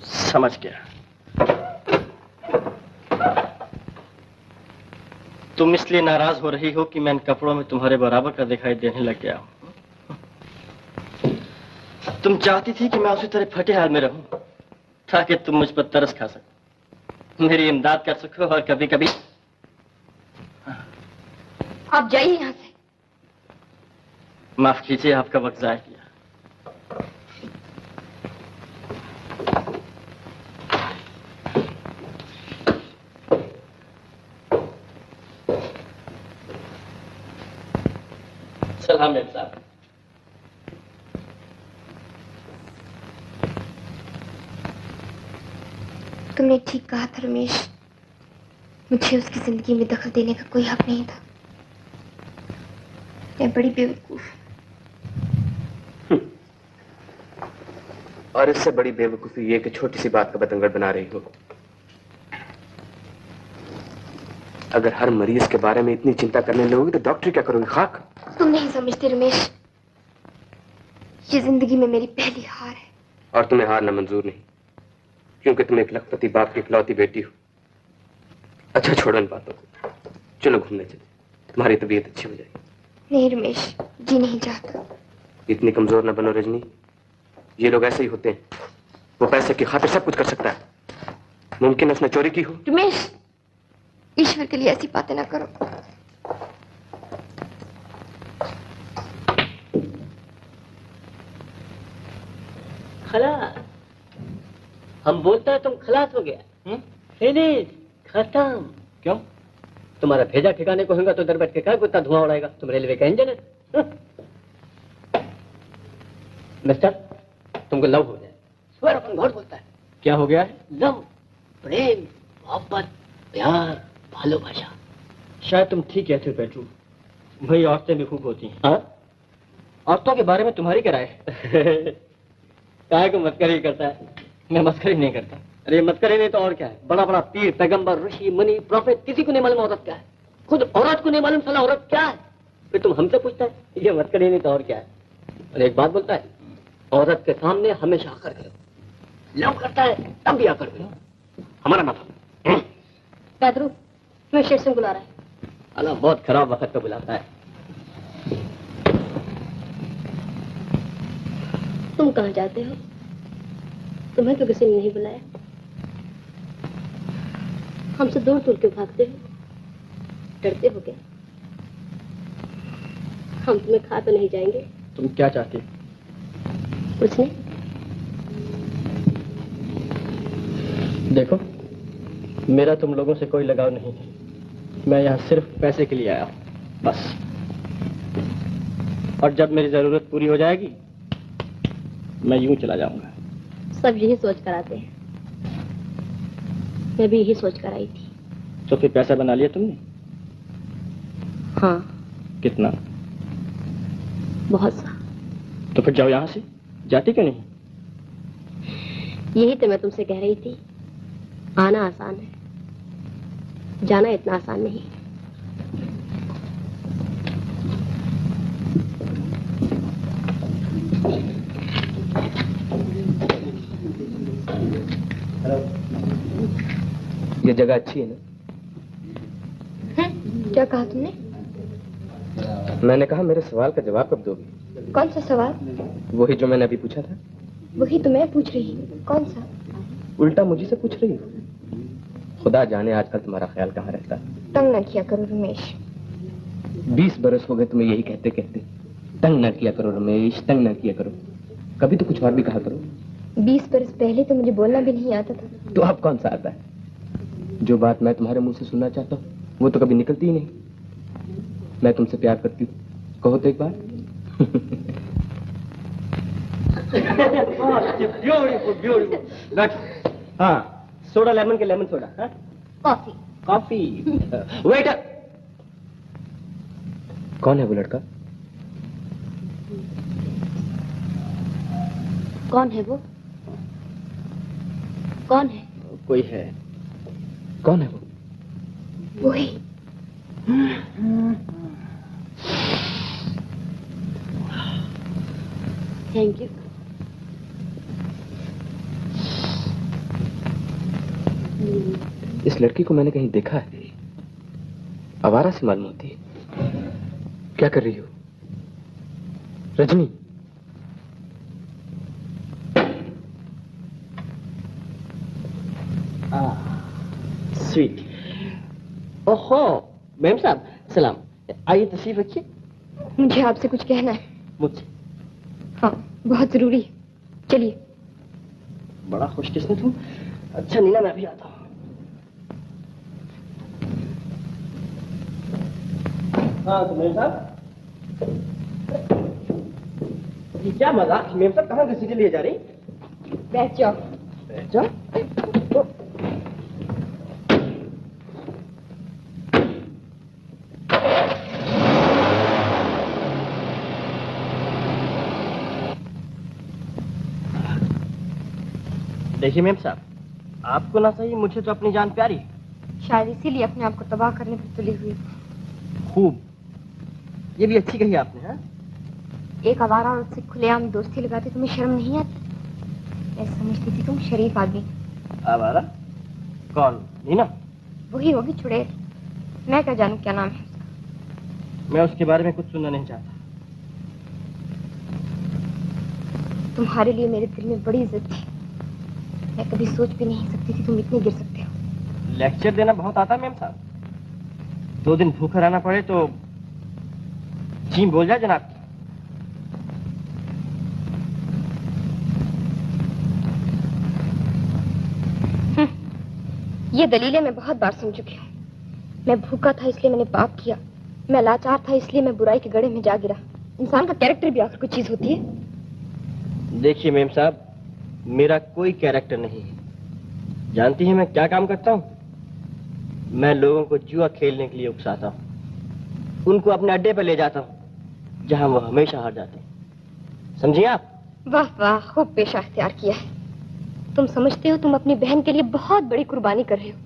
समझ गया। तुम इसलिए नाराज हो रही हो कि मैं इन कपड़ों में तुम्हारे बराबर का दिखाई देने लग गया हूं। तुम चाहती थी कि मैं उसी तरह फटे हाल में रहूं ताकि तुम मुझ पर तरस खा सको, मेरी इमदाद कर सको और कभी कभी। आप जाइए यहां से। माफ कीजिए, आपका वक्त जाया किया। सलाम साहब। तुमने ठीक कहा था रमेश, मुझे उसकी जिंदगी में दखल देने का कोई हक नहीं था। मैं बड़ी बेवकूफ। और इससे बड़ी बेवकूफी ये कि छोटी सी बात का बतंगड़ बना रही हो। अगर हर मरीज के बारे में इतनी चिंता करने लगोगी तो डॉक्टर क्या करोगे? खाक। तुम नहीं समझते रमेश, ये जिंदगी में मेरी पहली हार है। और तुम्हें हारना मंजूर नहीं, क्योंकि तुम एक लखपति बाप की इकलौती बेटी हो। अच्छा छोड़ो इन बातों को, चलो घूमने चले, तुम्हारी तबीयत अच्छी हो जाएगी। नहीं रमेश, जी नहीं चाहता। इतनी कमजोर न बनो रजनी, ये लोग ऐसे ही होते हैं। वो पैसे की खातिर सब कुछ कर सकता है। मुमकिन है उसने चोरी की हो। रमेश, ईश्वर के लिए ऐसी बातें ना करो। खलास, हम बोलते हैं तुम खलास हो गया। फिनिश, खत्म। क्यों? तुम्हारा भेजा ठिकाने को होगा तो इधर बैठ के क्या इतना धुआं उड़ाएगा? तुम रेलवे का इंजन है। मिस्टर, तुमको लव हो जाए। स्वर अपन बहुत बोलता है। क्या हो गया है? लव, प्रेम, मोहब्बत, प्यार, भालोबाशा। शायद तुम ठीक कहते हो पेट्रू, वही औरतें भी खूब होती हैं। औरतों के बारे में तुम्हारी क्या राय है? काहे को मस्करी करता है? मैं मस्करी नहीं करता। अरे मस्करी नहीं तो और क्या है? बड़ा बड़ा पीर, पैगंबर, ऋषि, मुनि, प्रॉफिट, किसी को नहीं मालूम औरत क्या है। खुद औरत को नहीं मालूम साला औरत क्या है। फिर तुम हमसे पूछता है? ये मस्करी नहीं तो और क्या है? और एक बात बोलता है, औरत के सामने हमेशा आकर करो। लव करता है तब भी आकर करो। हमारा मतलब पैदरू, तुम्हें स्टेशन बुला रहा है। अल्लाह बहुत खराब वक्त पे बुलाता है। तुम कहाँ जाते हो? तुम्हें तो किसी ने नहीं बुलाया। हमसे दूर दूर क्यों भागते हो? डरते हो क्या? हम तुम्हें खा तो नहीं जाएंगे? तुम क्या चाहती? कुछ नहीं। देखो, मेरा तुम लोगों से कोई लगाव नहीं है। मैं यहाँ सिर्फ पैसे के लिए आया हूँ, बस। और जब मेरी जरूरत पूरी हो जाएगी मैं यूं चला जाऊंगा। सब यही सोच कर आते हैं। मैं भी यही सोच कर आई थी। तो फिर पैसा बना लिया तुमने? हाँ। कितना? बहुत सा। तो फिर जाओ यहाँ से। जाती क्यों नहीं? यही तो मैं तुमसे कह रही थी। आना आसान है, जाना इतना आसान नहीं। ये जगह अच्छी है ना? क्या कहा तुमने? मैंने कहा मेरे सवाल का जवाब कब दोगी? कौन सा सवाल? वही जो मैंने अभी पूछा था। वही तो मैं पूछ रही हूँ। कौन सा? उल्टा मुझे से पूछ रही हो। खुदा जाने आजकल तुम्हारा ख्याल कहाँ रहता है। तंग न किया करो रमेश। 20 बरस हो गए तुम्हें यही कहते कहते। तंग न किया करो रमेश, तंग न किया करो। कभी तो कुछ और भी कहा करो। 20 बरस पहले तो मुझे बोलना भी नहीं आता था। तो अब कौन सा आता है? जो बात मैं तुम्हारे मुंह से सुनना चाहता हूँ वो तो कभी निकलती ही नहीं। मैं तुमसे प्यार करती हूँ, कहो तो एक बार। Beautiful beautiful. हाँ, सोडा लेमन के लेमन सोडा। हाँ? कॉफी। कॉफी। वेटर। कौन है वो लड़का? कौन है वो? कौन है? कोई है। कौन है वो? वही। Thank you. इस लड़की को मैंने कहीं देखा है। आवारा सी मालूम होती है। क्या कर रही हो रजनी? स्वीट। ओहो मैम साहब, सलाम। आइए तशरीफ रखिए। मुझे आपसे कुछ कहना है। मुझसे? हाँ, बहुत जरूरी है। चलिए। बड़ा खुशकिस्मत हूँ। अच्छा नीला, मैं भी आता हूँ। हाँ तो मैम साहब, ये क्या मजाक? मैम साहब कहाँ घसीटे लिए जा रही? बैठ जाओ। बैठ जाओ। देखिए मैम साहब, आपको ना सही, मुझे तो अपनी जान प्यारी है। शायद इसीलिए अपने आप को तबाह करने पर तुली हुई। खूब, ये भी अच्छी कही आपने। हाँ, एक आवारा औरत से खुलेआम दोस्ती लगाते तुम्हें शर्म नहीं आती? मैं समझती थी तुम शरीफ आदमी। आवारा? कौन? नीना? वही होगी चुड़ैल। मैं क्या जानूं क्या नाम है। मैं उसके बारे में कुछ सुनना नहीं चाहता। तुम्हारे लिए मेरे दिल में बड़ी इज्जत थी। मैं कभी सोच भी नहीं सकती थी तुम इतने गिर सकते हो। लेक्चर देना बहुत आता मैम साहब। 2 दिन भूखा रहना पड़े तो जी बोल जाए जनाब। ये दलीलें मैं बहुत बार सुन चुकी हूँ। मैं भूखा था इसलिए मैंने पाप किया, मैं लाचार था इसलिए मैं बुराई के गड्ढे में जा गिरा। इंसान का कैरेक्टर भी आखिर कोई चीज होती है। देखिए मैम साहब, मेरा कोई कैरेक्टर नहीं है। जानती हैं मैं क्या काम करता हूँ? मैं लोगों को जुआ खेलने के लिए उकसाता हूँ, उनको अपने अड्डे पर ले जाता हूँ जहाँ वो हमेशा हार जाते हैं। समझिए आप? वाह वाह, खूब पेशा इख्तियार किया है। तुम समझते हो तुम अपनी बहन के लिए बहुत बड़ी कुर्बानी कर रहे हो,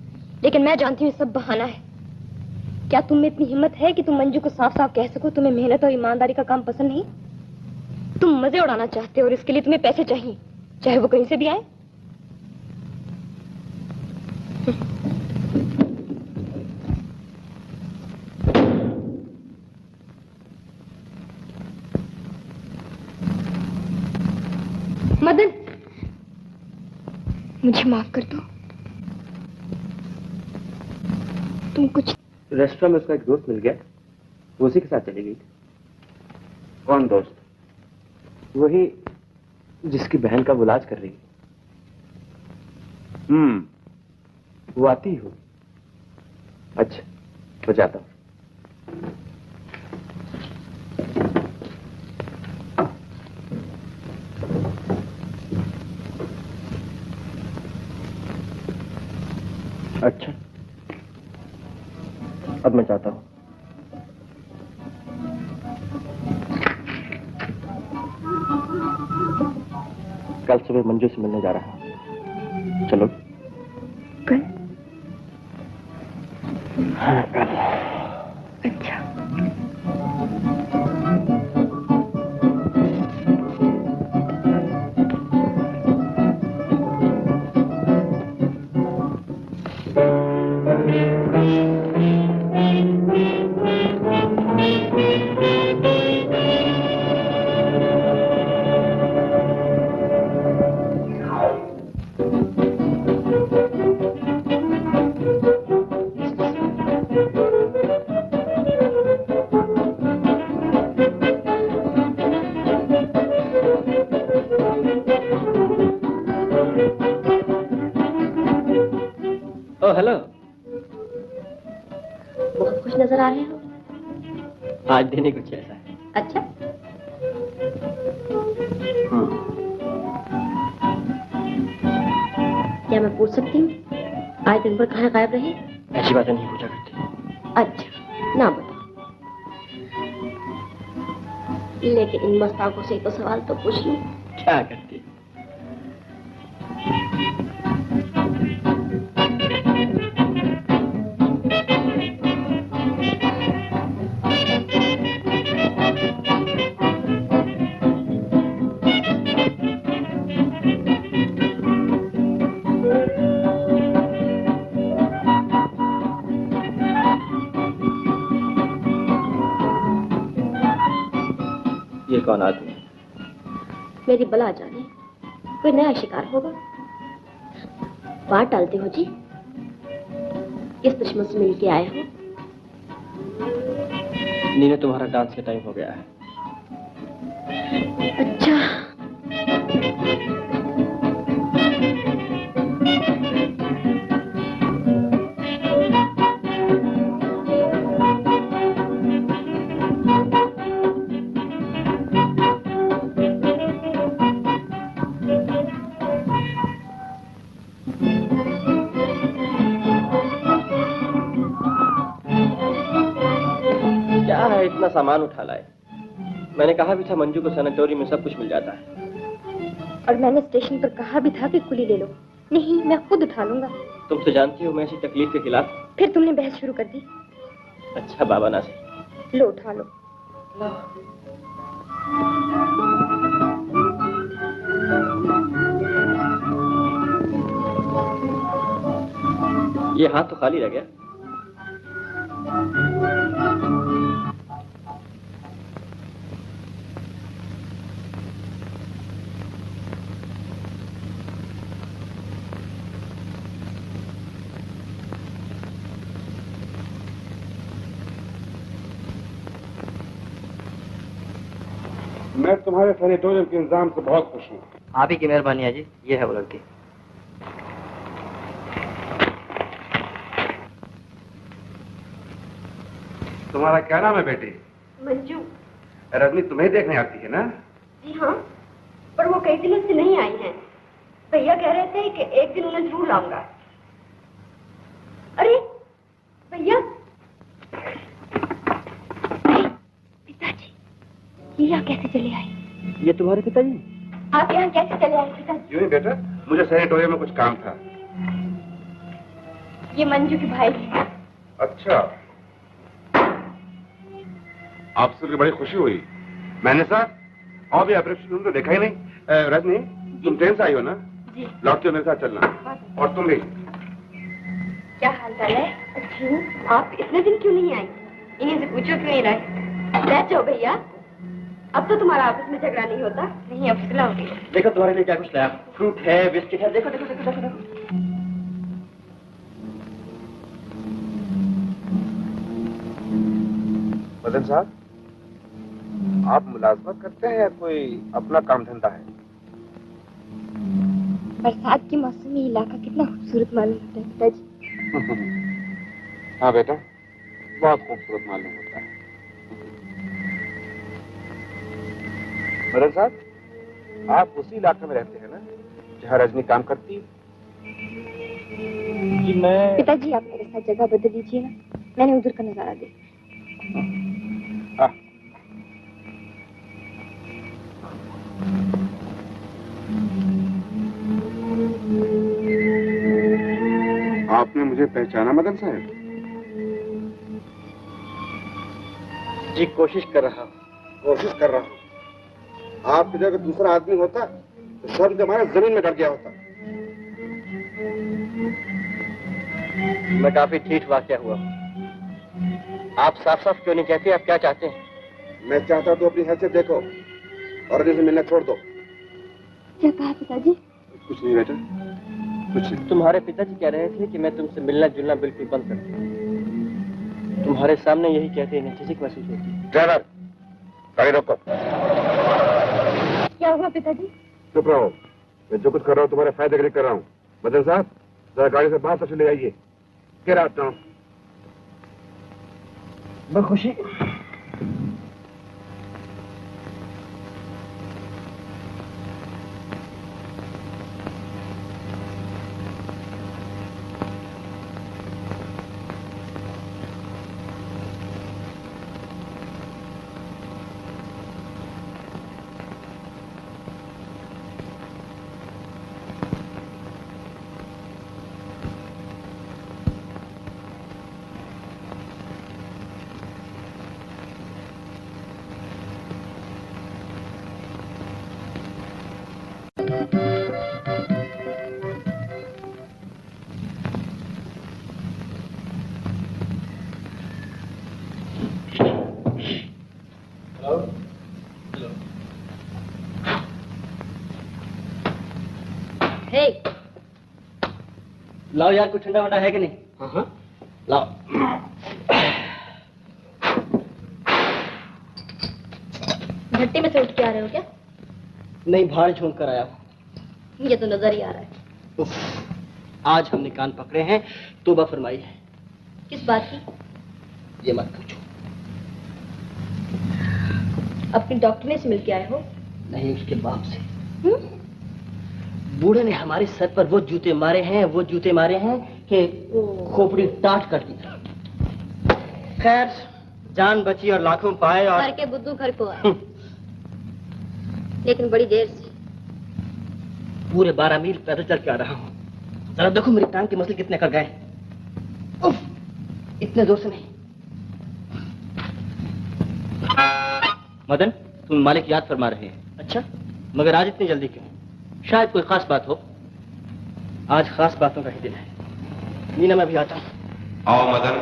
लेकिन मैं जानती हूँ सब बहाना है। क्या तुम में इतनी हिम्मत है कि तुम मंजू को साफ साफ कह सको तुम्हें मेहनत और ईमानदारी का काम पसंद नहीं? तुम मजे उड़ाना चाहते हो और इसके लिए तुम्हें पैसे चाहिए, चाहे वो कहीं से भी आए। मदन, मुझे माफ कर दो। तुम कुछ रेस्टोरेंट में उसका एक दोस्त मिल गया, वो उसी के साथ चली गई। कौन दोस्त? वही जिसकी बहन का वो इलाज कर रही है। वो आती ही होगी। अच्छा, मैं जाता हूँ। अच्छा, अब मैं जाता हूँ। कल सुबह मंजू से मिलने जा रहा हूँ। चलो। कल? हाँ, कल। अच्छा। हेलो। बहुत खुश नजर आ रहे हो। आज दिन ही कुछ ऐसा है। अच्छा। क्या मैं पूछ सकती हूँ आज दिन भर कहाँ गायब रहे? ऐसी बातें नहीं पूछा करती। अच्छा, ना बताओ। लेकिन इन मस्त आंखों से तो सवाल तो पूछ लूं। क्या करती? ये कौन आदमी? मेरी बला जाने, कोई नया शिकार होगा। बात डालते हो जी? किस दुश्मन से मिल के आए हो? नीने, तुम्हारा डांस का टाइम हो गया है। अच्छा। इतना सामान उठा लाए। मैंने कहा भी था मंजू को सैनिटोरियम में सब कुछ मिल जाता है। और मैंने स्टेशन पर कहा भी था कि कुली ले लो। नहीं, मैं खुद उठा लूंगा। तुम तो जानती हो मैं ऐसी तकलीफ के खिलाफ। फिर तुमने बहस शुरू कर दी। अच्छा बाबा नासिर, लो उठा लो। ये हाथ तो खाली रह गया। मैं तुम्हारे सैनिटोरियम के इंतजाम से बहुत खुश हूँ। आप ही की मेहरबानी है जी। ये है वो लड़की। तुम्हारा क्या नाम है बेटी? मंजू। रजनी तुम्हें देखने आती है ना? जी हाँ, पर वो कई दिनों से नहीं आई हैं। भैया कह रहे थे कि एक दिन उन्हें जरूर लाऊंगा। अरे भैया, पिताजी, ये यहाँ कैसे चले आए? ये तुम्हारे पिताजी? आप यहाँ कैसे चले आए पिताजी? यूं ही बेटा, मुझे सैनिटोरियम में कुछ काम था। ये मंजू के भाई हैं। अच्छा, आपसे मुझे बड़ी खुशी हुई। मैंने सर और भी ऑपरेशन तो देखा ही नहीं। रजनी, तुम ट्रेन से आई हो ना? जी। लौटते हो मेरे साथ चलना। और तुम भी। क्या हाल चाल है? अच्छा, आप इतने दिन क्यों नहीं आई? इन्हीं से पूछो क्यों नहीं रहे? बैठ जाओ भैया, अब तो तुम्हारा आपस में झगड़ा नहीं होता। नहीं, अब सुलह हो गई। देखो तुम्हारे लिए क्या कुछ लाया। फ्रूट है, बिस्किट है। देखो देखो देखो देखो। मदन साहब, आप मुलाजमत करते हैं या कोई अपना काम धंधा है? बरसात के मौसम में इलाका कितना खूबसूरत मालूम होता है पिताजी। हाँ बेटा, बहुत खूबसूरत मालूम होता है। मदन साहब, आप उसी इलाके में रहते हैं ना जहाँ रजनी काम करती है? जी मैं। पिताजी आप मेरे साथ जगह बदल लीजिए ना, मैंने उधर का नजारा देखा। आपने मुझे पहचाना मदन साहब? जी कोशिश कर रहा हूँ। कोशिश कर रहा हूँ। आपकी जगह दूसरा आदमी होता तो शर्म के मारे जमीन में डर गया होता। मैं काफी ठीक वाक़या हुआ। आप साफ साफ क्यों नहीं कहते आप क्या चाहते हैं? मैं चाहता तो अपनी हैसियत देखो और रजनी से मिलना छोड़ दो। क्या कहा पिताजी? कुछ नहीं बेटा, कुछ नहीं। तुम्हारे पिताजी कह रहे थे कि मैं तुमसे मिलना जुलना बिल्कुल बंद कर दूं। तुम्हारे सामने यही कहते हैं झिझक महसूस होती है। ड्राइवर, गाड़ी रोको। क्या हुआ पिताजी? चुप रहो, मैं जो कुछ कर रहा हूँ तुम्हारे फायदे के लिए कर रहा हूँ। मदन साहब, जरा गाड़ी से बाहर तक ले आइए। क्या आता हूँ बखुशी। लाओ यार, कुछ ठंडा वंडा है कि नहीं? हाँ हाँ लाओ। भट्टी में से उठ के आ रहे हो क्या? नहीं, भाड़ झोंक कर आया। ये तो नजर ही आ रहा है। उफ, आज हमने कान पकड़े हैं, तौबा फरमाई है। किस बात की? ये मत पूछो। अपनी डॉक्टरनी से मिल के आए हो? नहीं, उसके बाप से। बूढ़े ने हमारे सर पर वो जूते मारे हैं कि खोपड़ी टाट कर दी। खैर, जान बची और लाखों पाए और घर के बुद्धू घर को आए। लेकिन बड़ी देर से। पूरे 12 मील पैदल चल के आ रहा हूँ। जरा देखो मेरी टांग के मसले कितने कर गए। उफ, इतने जोर से नहीं। मदन, तुम मालिक याद फरमा रहे हैं। अच्छा, मगर आज इतनी जल्दी क्यों? शायद कोई खास बात हो। आज खास बातों का ही दिन है। मीना, मैं भी आता हूँ। आओ मदन,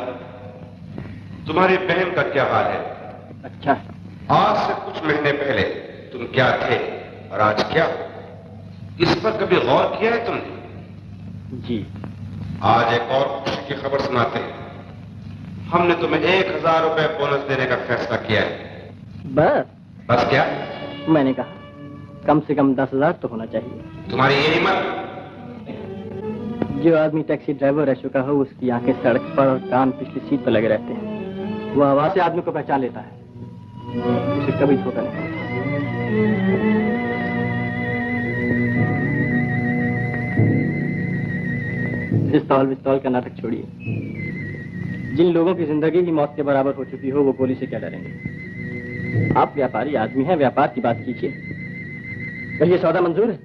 तुम्हारी बहन का क्या हाल है? अच्छा। आज से कुछ महीने पहले तुम क्या थे और आज क्या? इस पर कभी गौर किया है तुमने? जी। आज एक और खुशी की खबर सुनाते हैं। हमने तुम्हें 1000 रुपए बोनस देने का फैसला किया है। बस क्या? मैंने कहा कम से कम 10,000 तो होना चाहिए। तुम्हारी ये हिम्मत? जो आदमी टैक्सी ड्राइवर रह चुका हो, उसकी आंखें सड़क पर और कान पिछली सीट पर लगे रहते हैं। वो आवाज से आदमी को पहचान लेता है, उसे कभी धोखा नहीं। पिस्तौल विस्तौल का नाटक छोड़िए। जिन लोगों की जिंदगी ही मौत के बराबर हो चुकी हो, वो गोली से क्या डरेंगे? आप व्यापारी आदमी हैं, व्यापार की बात कीजिए। कहिए, सौदा मंजूर है?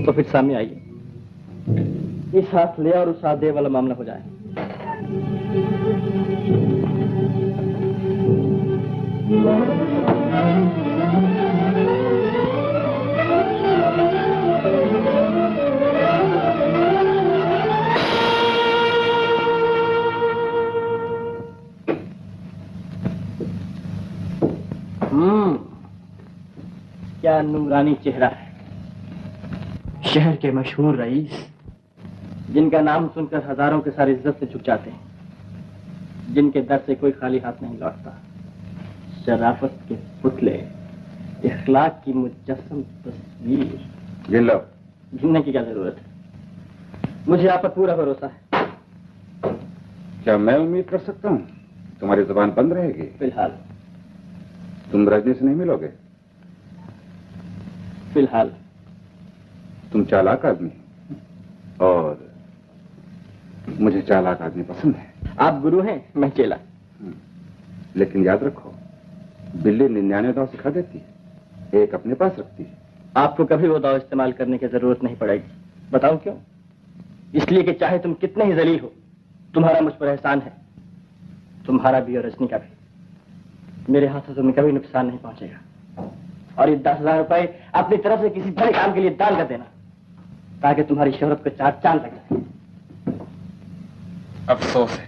तो फिर सामने आइए, इस हाथ ले और उस हाथ दे वाला मामला हो जाए। क्या नूरानी चेहरा है। शहर के मशहूर रईस, जिनका नाम सुनकर हजारों के सारे इज्जत से झुक जाते हैं, जिनके दर से कोई खाली हाथ नहीं लौटता। शराफत के पुतले, इखलाक की मुजस्सम तस्वीर। गिन लो। गिनने की क्या जरूरत है, मुझे आप पर पूरा भरोसा है। क्या मैं उम्मीद कर सकता हूँ तुम्हारी जुबान बंद रहेगी? फिलहाल। तुम रजनी से नहीं मिलोगे? फिलहाल। तुम चालाक आदमी और मुझे चालाक आदमी पसंद है। आप गुरु हैं, मैं चेला। लेकिन याद रखो, बिल्ली 99 दांव सिखा देती है, एक अपने पास रखती है। आपको कभी वो दाव इस्तेमाल करने की जरूरत नहीं पड़ेगी। बताऊं क्यों? इसलिए कि चाहे तुम कितने ही जलील हो, तुम्हारा मुझ पर एहसान है, तुम्हारा भी और रजनी का भी। मेरे हाथ से तुम्हें कभी नुकसान नहीं पहुंचेगा। और ये 10,000 रुपए अपनी तरफ से किसी बड़े काम के लिए दान कर देना, ताकि तुम्हारी शोहरत को चार चांद लग जाए। अफसोस है,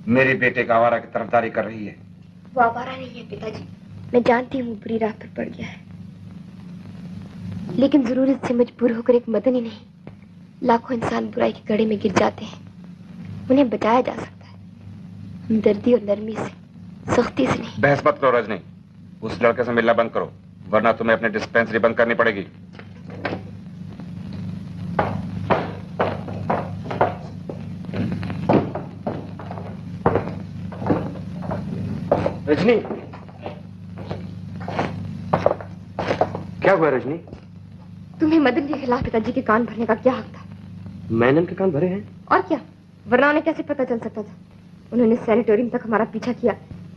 मेरे बेटे का आवारा की तरफदारी कर रही है। वो आवारा नहीं है पिताजी, मैं जानती हूँ बुरी राह पर पड़ गया है, लेकिन जरूरत से मजबूर होकर एक मदन ही नहीं, लाखों इंसान बुराई के गड़े में गिर जाते हैं। उन्हें बचाया जा सकता है, हमदर्दी और नरमी से, सख्ती से नहीं। बहस मत करो रजनी, उस लड़के से मिलना बंद करो, वरना तुम्हें अपनी डिस्पेंसरी बंद करनी पड़ेगी। रजनी, क्या हुआ रजनी? तुम्हें मदन के खिलाफ पिताजी के कान भरने का क्या हक था? मैंने उनके कान भरे हैं। और क्या, वरना उन्हें कैसे पता चल सकता था? उन्होंने सैनिटोरियम तक हमारा पीछा किया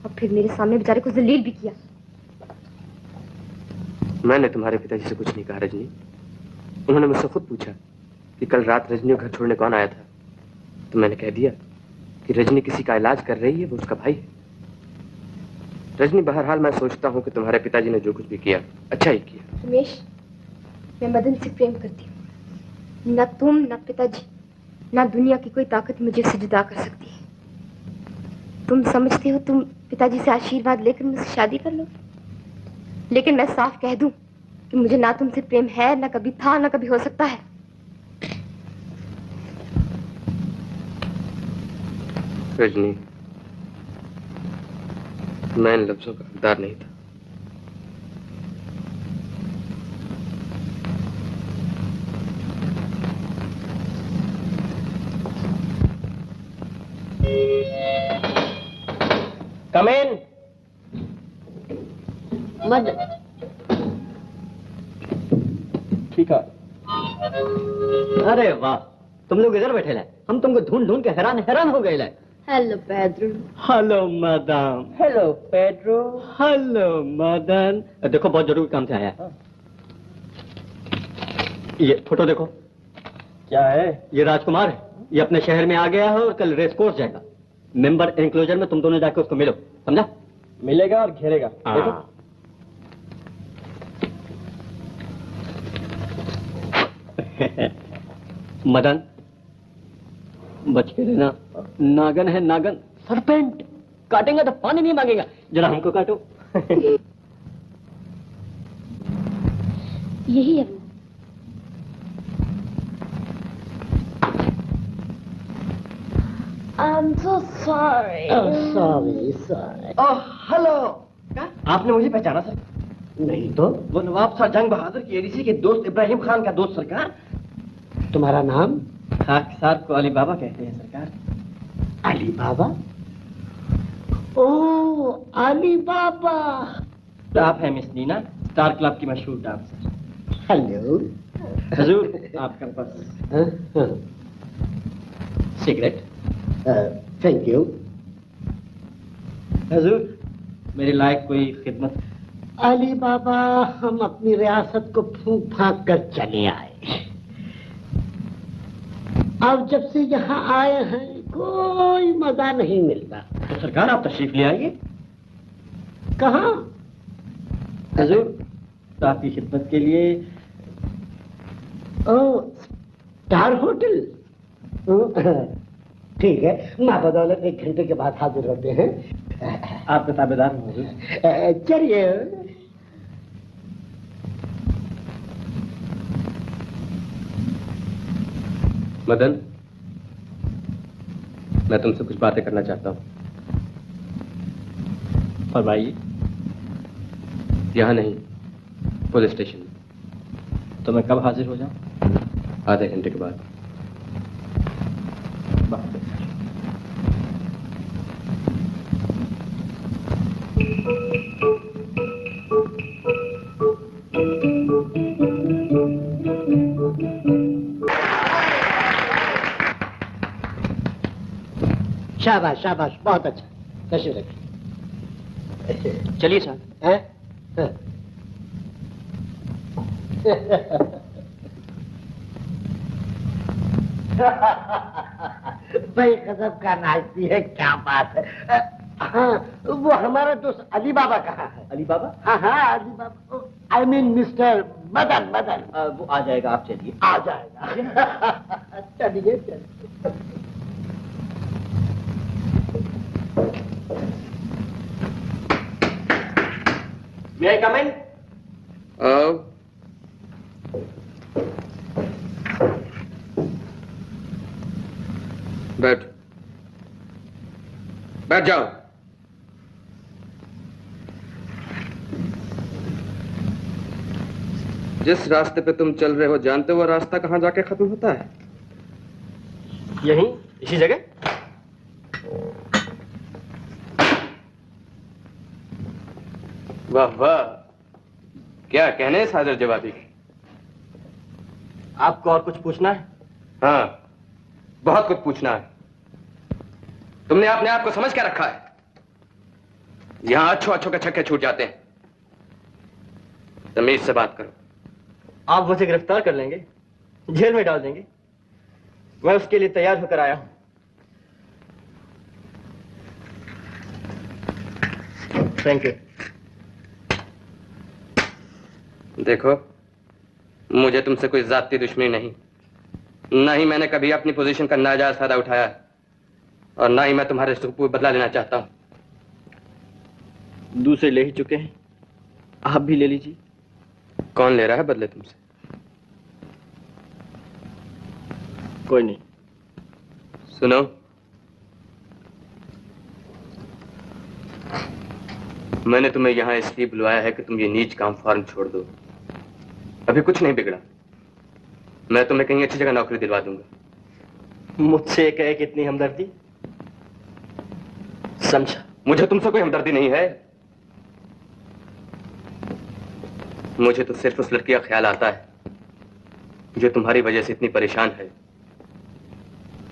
और फिर मेरे सामने बेचारे को जलील भी किया। मैंने तुम्हारे पिताजी से कुछ नहीं कहा रजनी। उन्होंने मुझसे खुद पूछा कि कल रात रजनी को घर छोड़ने कौन आया था, तो मैंने कह दिया कि रजनी किसी का इलाज कर रही है, वो उसका भाई है। रजनी, बहरहाल मैं सोचता हूँ कि तुम्हारे पिताजी ने जो कुछ भी किया अच्छा ही किया। रमेश, मैं मदन से प्रेम करती हूँ। न तुम, न पिताजी, न दुनिया की कोई ताकत मुझे उससे जुदा कर सकती है। तुम समझते हो तुम पिताजी से आशीर्वाद लेकर मुझसे शादी कर लो, लेकिन मैं साफ कह दूं कि मुझे ना तुमसे प्रेम है, ना कभी था, ना कभी हो सकता है। रजनी, मैं इन लफ्जों का हकदार नहीं था। Come in. मद ठीक है। अरे वाह, तुम लोग इधर बैठे ले, हम तुमको ढूंढ ढूंढ के हैरान हो गए ले। Hello Pedro. Hello madam. Hello Pedro. Hello Madan. देखो, बहुत जरूरी काम से आया है। ये फोटो देखो। क्या है? ये राजकुमार है, ये अपने शहर में आ गया है और कल रेस कोर्स जाएगा। मेंबर एनक्लोजर में तुम दोनों जाकर उसको मिलो, समझा? मिलेगा और घेरेगा। देखो। मदन, बच के रहना, नागन है नागन, सरपेंट, काटेगा तो पानी नहीं मांगेगा, जरा हमको काटो। यही है। I'm so sorry. Sorry. Oh hello, आपने मुझे पहचाना सर? नहीं तो। वो नवाब शाह जंग बहादुर की एडीसी के दोस्त इब्राहिम खान का दोस्त सरकार। तुम्हारा नाम? खाकसार को अली बाबा कहते हैं सरकार। अली बाबा? ओ अली बाबा। आप हैं मिस नीना, स्टार क्लब की मशहूर डांसर। हेलो। हुजूर आपका पर्स। सिगरेट। Thank you. हुजूर मेरे लायक कोई खिदमत? अली बाबा, हम अपनी रियासत को फूंक फांक कर चले आए। अब जब से यहाँ आए हैं कोई मजा नहीं मिलता। तो सरकार आप तशरीफ ले आइए। कहाँ? हुजूर आपकी खिदमत के लिए। ओ स्टार होटल। ठीक है, माँ बदौलत 1 घंटे के बाद हाजिर होते हैं। आपका ताबेदार हूँ हुजूर। चलिए। मदन, मैं तुमसे कुछ बातें करना चाहता हूँ। फरमाइए। यहाँ नहीं, पुलिस स्टेशन में। तो मैं कब हाजिर हो जाऊँ? आधे घंटे के बाद। शाबाश शाबाश, बहुत अच्छा। तशरीफ रखिए। चलिए साहब। भाई गजब का नाचती है, क्या बात है। हाँ, वो हमारा दोस्त अली बाबा कहाँ है? अली बाबा? हाँ हाँ, Ali Baba. I mean mister Madan. Madan वो आ जाएगा, आप चलिए। आ जाएगा। चलिए चलिए। May I come in? बैठ जाओ। जिस रास्ते पे तुम चल रहे हो, जानते हो वो रास्ता कहाँ जाके खत्म होता है? यहीं, इसी जगह? वाह वाह, क्या कहने इस हाजिर जवाबी के। आपको और कुछ पूछना है? हाँ, बहुत कुछ पूछना है। तुमने अपने आप को समझ क्या रखा है? यहां अच्छों के छक्के छूट जाते हैं। तमीज से बात करो। आप मुझे गिरफ्तार कर लेंगे, जेल में डाल देंगे। मैं उसके लिए तैयार होकर आया हूं। Thank you. देखो, मुझे तुमसे कोई जाती दुश्मनी नहीं, ना ही मैंने कभी अपनी पोजीशन का नाजायज फायदा उठाया, और ना ही मैं तुम्हारे से कोई बदला लेना चाहता हूं। दूसरे ले ही चुके हैं, आप भी ले लीजिए। कौन ले रहा है बदले तुमसे? कोई नहीं। सुनो, मैंने तुम्हें यहां इसलिए बुलवाया है कि तुम ये नीच काम फौरन छोड़ दो। अभी कुछ नहीं बिगड़ा, मैं तुम्हें कहीं अच्छी जगह नौकरी दिलवा दूंगा। मुझसे कहे कि इतनी हमदर्दी? समझा। मुझे तुमसे कोई हमदर्दी नहीं है। मुझे तो सिर्फ उस लड़की का ख्याल आता है जो तुम्हारी वजह से इतनी परेशान है।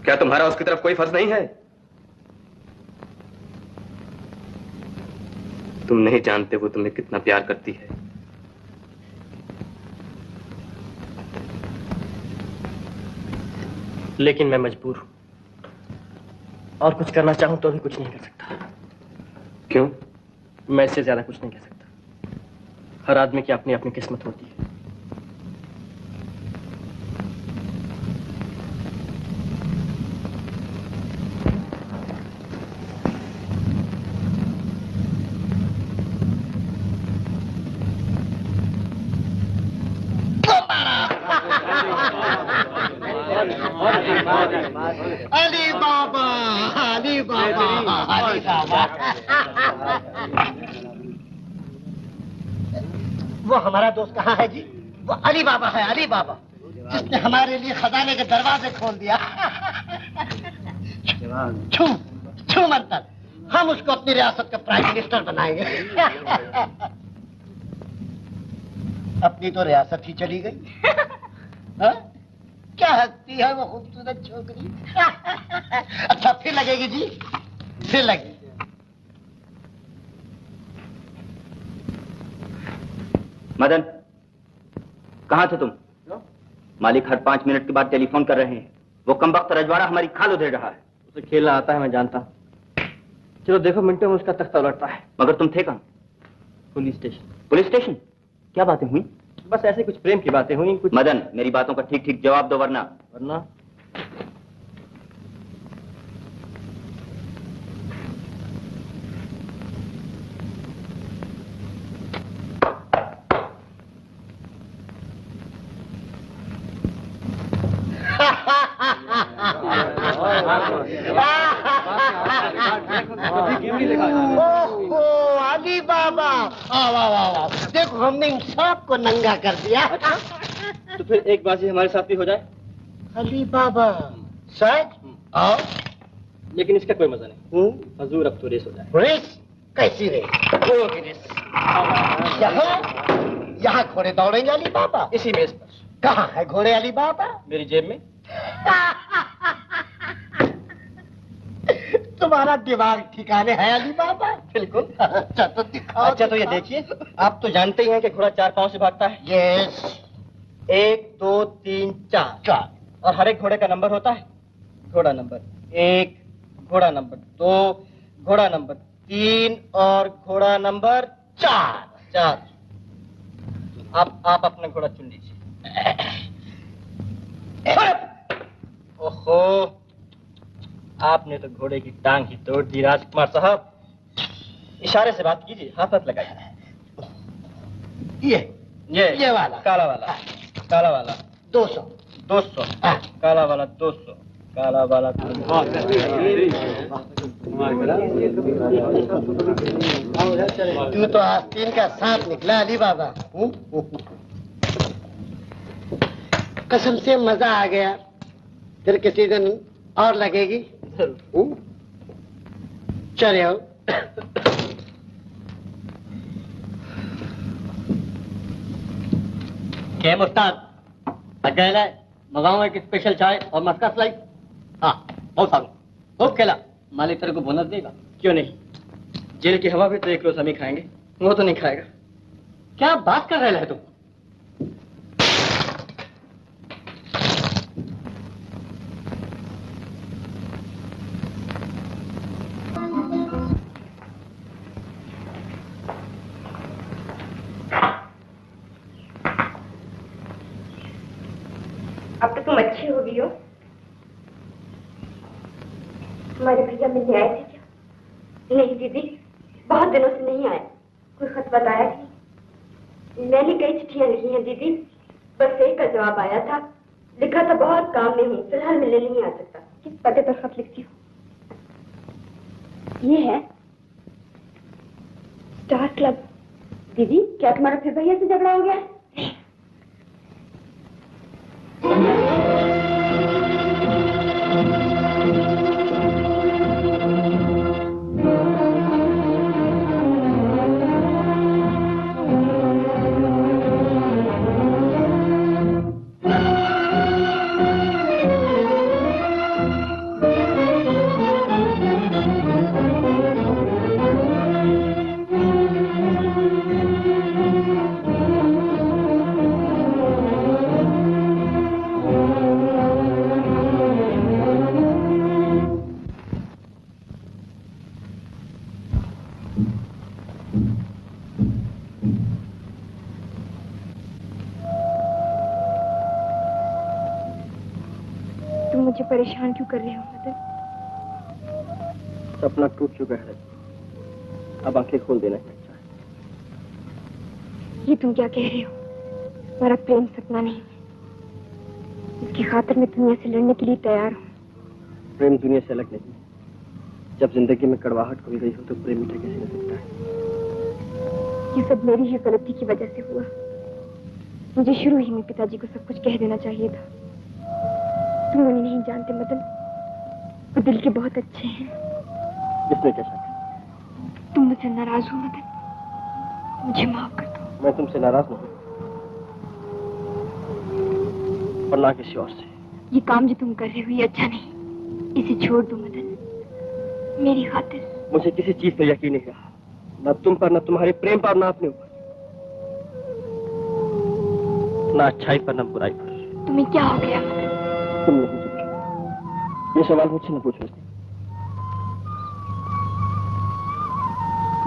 क्या तुम्हारा उसकी तरफ कोई फर्ज नहीं है? तुम नहीं जानते वो तुम्हें कितना प्यार करती है। लेकिन मैं मजबूर हूं, और कुछ करना चाहूं तो भी कुछ नहीं कर सकता। क्यों? मैं इससे ज्यादा कुछ नहीं कह सकता। हर आदमी की अपनी अपनी किस्मत होती है। अली बाबा, अली बाबा, अली बाबा। वो हमारा दोस्त कहाँ है जी? वो अली बाबा है, अली बाबा, जिसने हमारे लिए खजाने के दरवाजे खोल दिया। छू छू मंतर, हम उसको अपनी रियासत का प्राइम मिनिस्टर बनाएंगे। अपनी तो रियासत ही चली गई। हा? क्या हंसती है वो खूबसूरत छोकरी। अच्छा फिर लगेगी जी, फिर लगेगी। मदन, कहाँ थे तुम? मालिक हर 5 मिनट के बाद टेलीफोन कर रहे हैं। वो कमबख्त रजवाड़ा हमारी खाल उधेड़ रहा है। उसे खेलना आता है, मैं जानता हूँ। चलो देखो मिनटों में उसका तख्ता उलटता है। मगर तुम थे कहाँ? Police station. Police station? क्या बातें हुई? बस ऐसे कुछ प्रेम की बातें हुई कुछ। मदन, मेरी बातों का ठीक ठीक जवाब दो, वरना ओहो अली बाबा, देखो हमने इन सबको नंगा कर दिया। तो फिर एक बाजी हमारे साथ भी हो जाए। अली बाबा सच? आओ। लेकिन इसका कोई मजा नहीं। हजूर अब तो रेस हो जाए। रेस? कैसी रेस? घोड़ों की रेस। यहाँ घोड़े दौड़ेंगे अली बाबा? इसी मेज पर। कहाँ है घोड़े अली बाबा? मेरी जेब में। तुम्हारा दिमाग ठिकाने है अली बाबा? बिल्कुल। अच्छा तो दिखाओ। अच्छा तो ये देखिए, आप तो जानते ही हैं कि घोड़ा 4 पांव से भागता है। यस। 1 2 3 4 और हर एक घोड़े का नंबर होता है। घोड़ा नंबर 1, घोड़ा नंबर 2, घोड़ा नंबर 3 और घोड़ा नंबर 4। आप अपना घोड़ा चुन लीजिए। ओहो, आपने तो घोड़े की टांग ही तोड़ दी राजकुमार साहब। इशारे से बात कीजिए, हाथ मत लगाइए। ये वाला, काला वाला, काला वाला 200, 200, काला वाला 200, काला वाला। तू तो आस्तीन का सांप निकला अली बाबा। कसम से मजा आ गया। फिर किसी दिन और लगेगी। चले आओ। क्या मुस्ताद अकेला मंगाऊं एक स्पेशल चाय और मस्का स्लाइस? हाँ बहुत सारू, खूब खेला। मालिक तेरे को बोनस देगा। क्यों नहीं, जेल की हवा भी तो एक रोज हम ही खाएंगे, वो तो नहीं खाएगा। क्या बात कर रहे हो तुम? अब तो तुम अच्छी हो गई हो। हमारे भैया मिलने आए थे क्या? नहीं दीदी, बहुत दिनों से नहीं आए। कोई खत बताया नहीं। मैंने कई चिट्ठियां लिखी हैं दीदी, बस एक का जवाब आया था। लिखा था बहुत काम में हूँ, फिलहाल मिलने नहीं आ सकता। किस पते पर खत लिखती हो? ये है स्टार क्लब। दीदी क्या तुम्हारा फिर भैया से झगड़ा हो गया है? मुझे परेशान क्यों कर रहे हो मदन? सपना टूट चुका है, अब आंखें खोल देना चाहिए। ये तुम क्या कह रहे हो? हमारा प्रेम सपना नहीं है। इसकी खातिर मैं दुनिया से लड़ने के लिए तैयार हूँ। प्रेम दुनिया से अलग नहीं है। जब जिंदगी में कड़वाहट कोई गई हो तो प्रेम मीठा कैसे हो सकता है? ये सब मेरी ही गलती की वजह से हुआ। मुझे शुरू ही में पिताजी को सब कुछ कह देना चाहिए था। तुम उन्हें नहीं जानते मदन, वो दिल के बहुत अच्छे हैं। इसमें क्या शक? तुम मुझसे नाराज हो मदन, मुझे माफ कर दो। मैं तुमसे नाराज नहीं, पर ना किसी और से। ये काम जो तुम कर रहे हो ये अच्छा नहीं, इसे छोड़ दो मदन, मेरी खातिर। मुझे किसी चीज पर यकीन नहीं रहा, न तुम पर, न तुम्हारे प्रेम पर, न अपने ऊपर, न अच्छाई पर, न बुराई पर। तुम्हें क्या हो गया मदन? तुम नहीं पूछो, ये सवाल मुझसे न पूछो।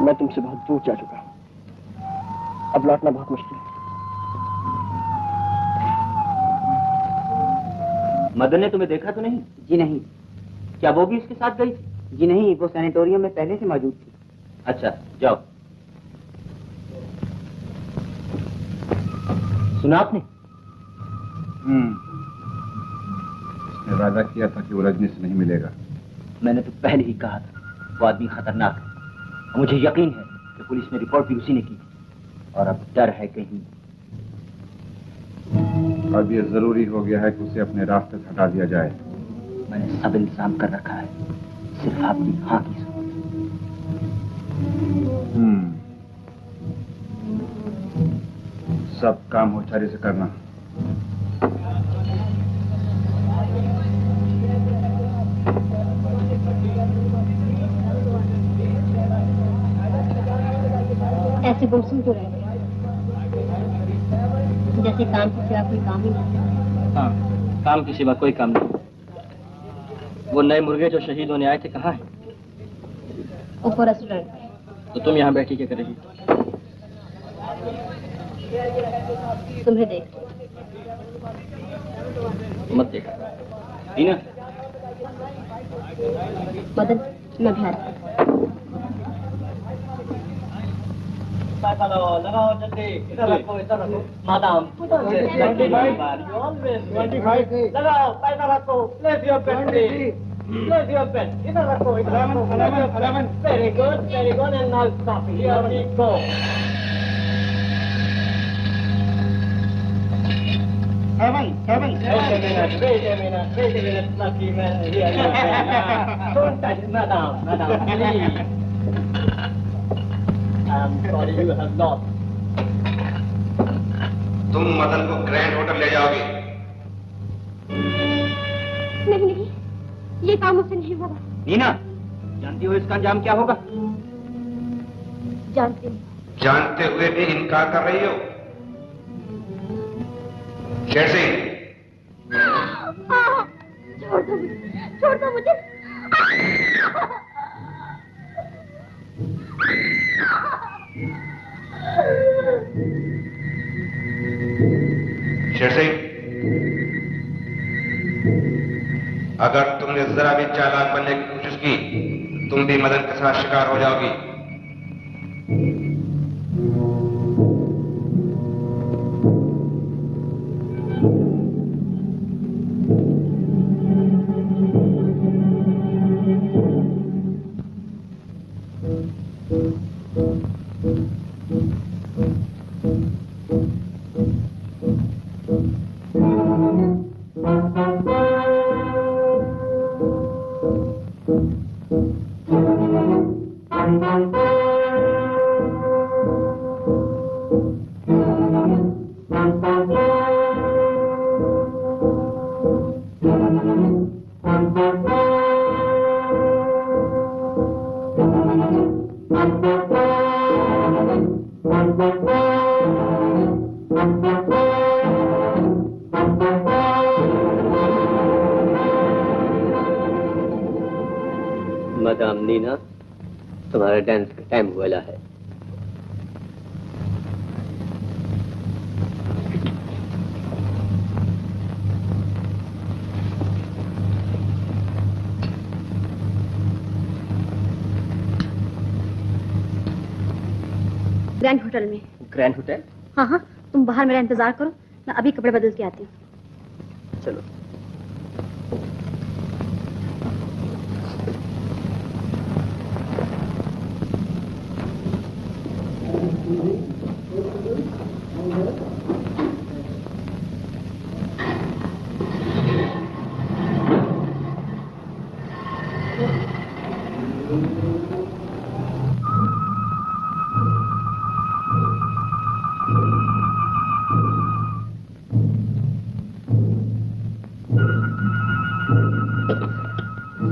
मैं तुमसे बहुत दूर जा चुका हूं, अब लौटना बहुत मुश्किल है। मदन ने तुम्हें देखा तो नहीं? जी नहीं। क्या वो भी उसके साथ गई थी? जी नहीं, वो सैनिटोरियम में पहले से मौजूद थी। अच्छा, जाओ। सुना आपने? उसने वादा किया था कि वो रजनी से नहीं मिलेगा। मैंने तो पहले ही कहा था वो आदमी खतरनाक है। मुझे यकीन है कि पुलिस में रिपोर्ट भी उसी ने की और अब डर है कहीं। अब ये जरूरी हो गया है कि उसे अपने रास्ते से हटा दिया जाए। मैंने सब इंतजाम कर रखा है, सिर्फ आपकी हाँ की जरूरत है। सब काम होशियारी से करना। ऐसे गुमसुम क्यों रह गए? जैसे काम के सिवा कोई काम ही नहीं। हाँ, काम के सिवा कोई काम नहीं। वो नए मुर्गे जो शहीद होने आए थे कहाँ हैं? ऊपर रेस्टोरेंट। तो तुम यहाँ बैठी क्या करेगी? तुम्हें देख। मत देखा। टीना। मदन, मैं घर। लगाओ जल्दी। इधर रखो, इधर रखो। मादाम। 25 लगाओ, पैसा रखो। Place your bet, please. Place your bet. इधर रखो, इधर रखो। Very good, and now stop. Here we go. Seven. Wait a minute, lucky man. Here. Don't touch, madam, please. I'm sorry you have lost. तुम मदन को grand hotel ले जाओगे? नहीं, ये काम मुझसे नहीं होगा। नीना, जानती हो इसका अंजाम क्या होगा? जानती हूँ। जानते हुए भी इनकार कर रही हो? शेर सिंह, छोड़ दो मुझे। शेर सिंह, अगर तुमने जरा भी चालाक बनने की कोशिश की, तुम भी मदन के साथ शिकार हो जाओगी। मदाम नीना, तुम्हारा डांस का टाइम हुआ है। ग्रैंड होटल में। Grand hotel? हाँ हाँ, तुम बाहर मेरा इंतजार करो, मैं अभी कपड़े बदल के आती हूँ। चलो।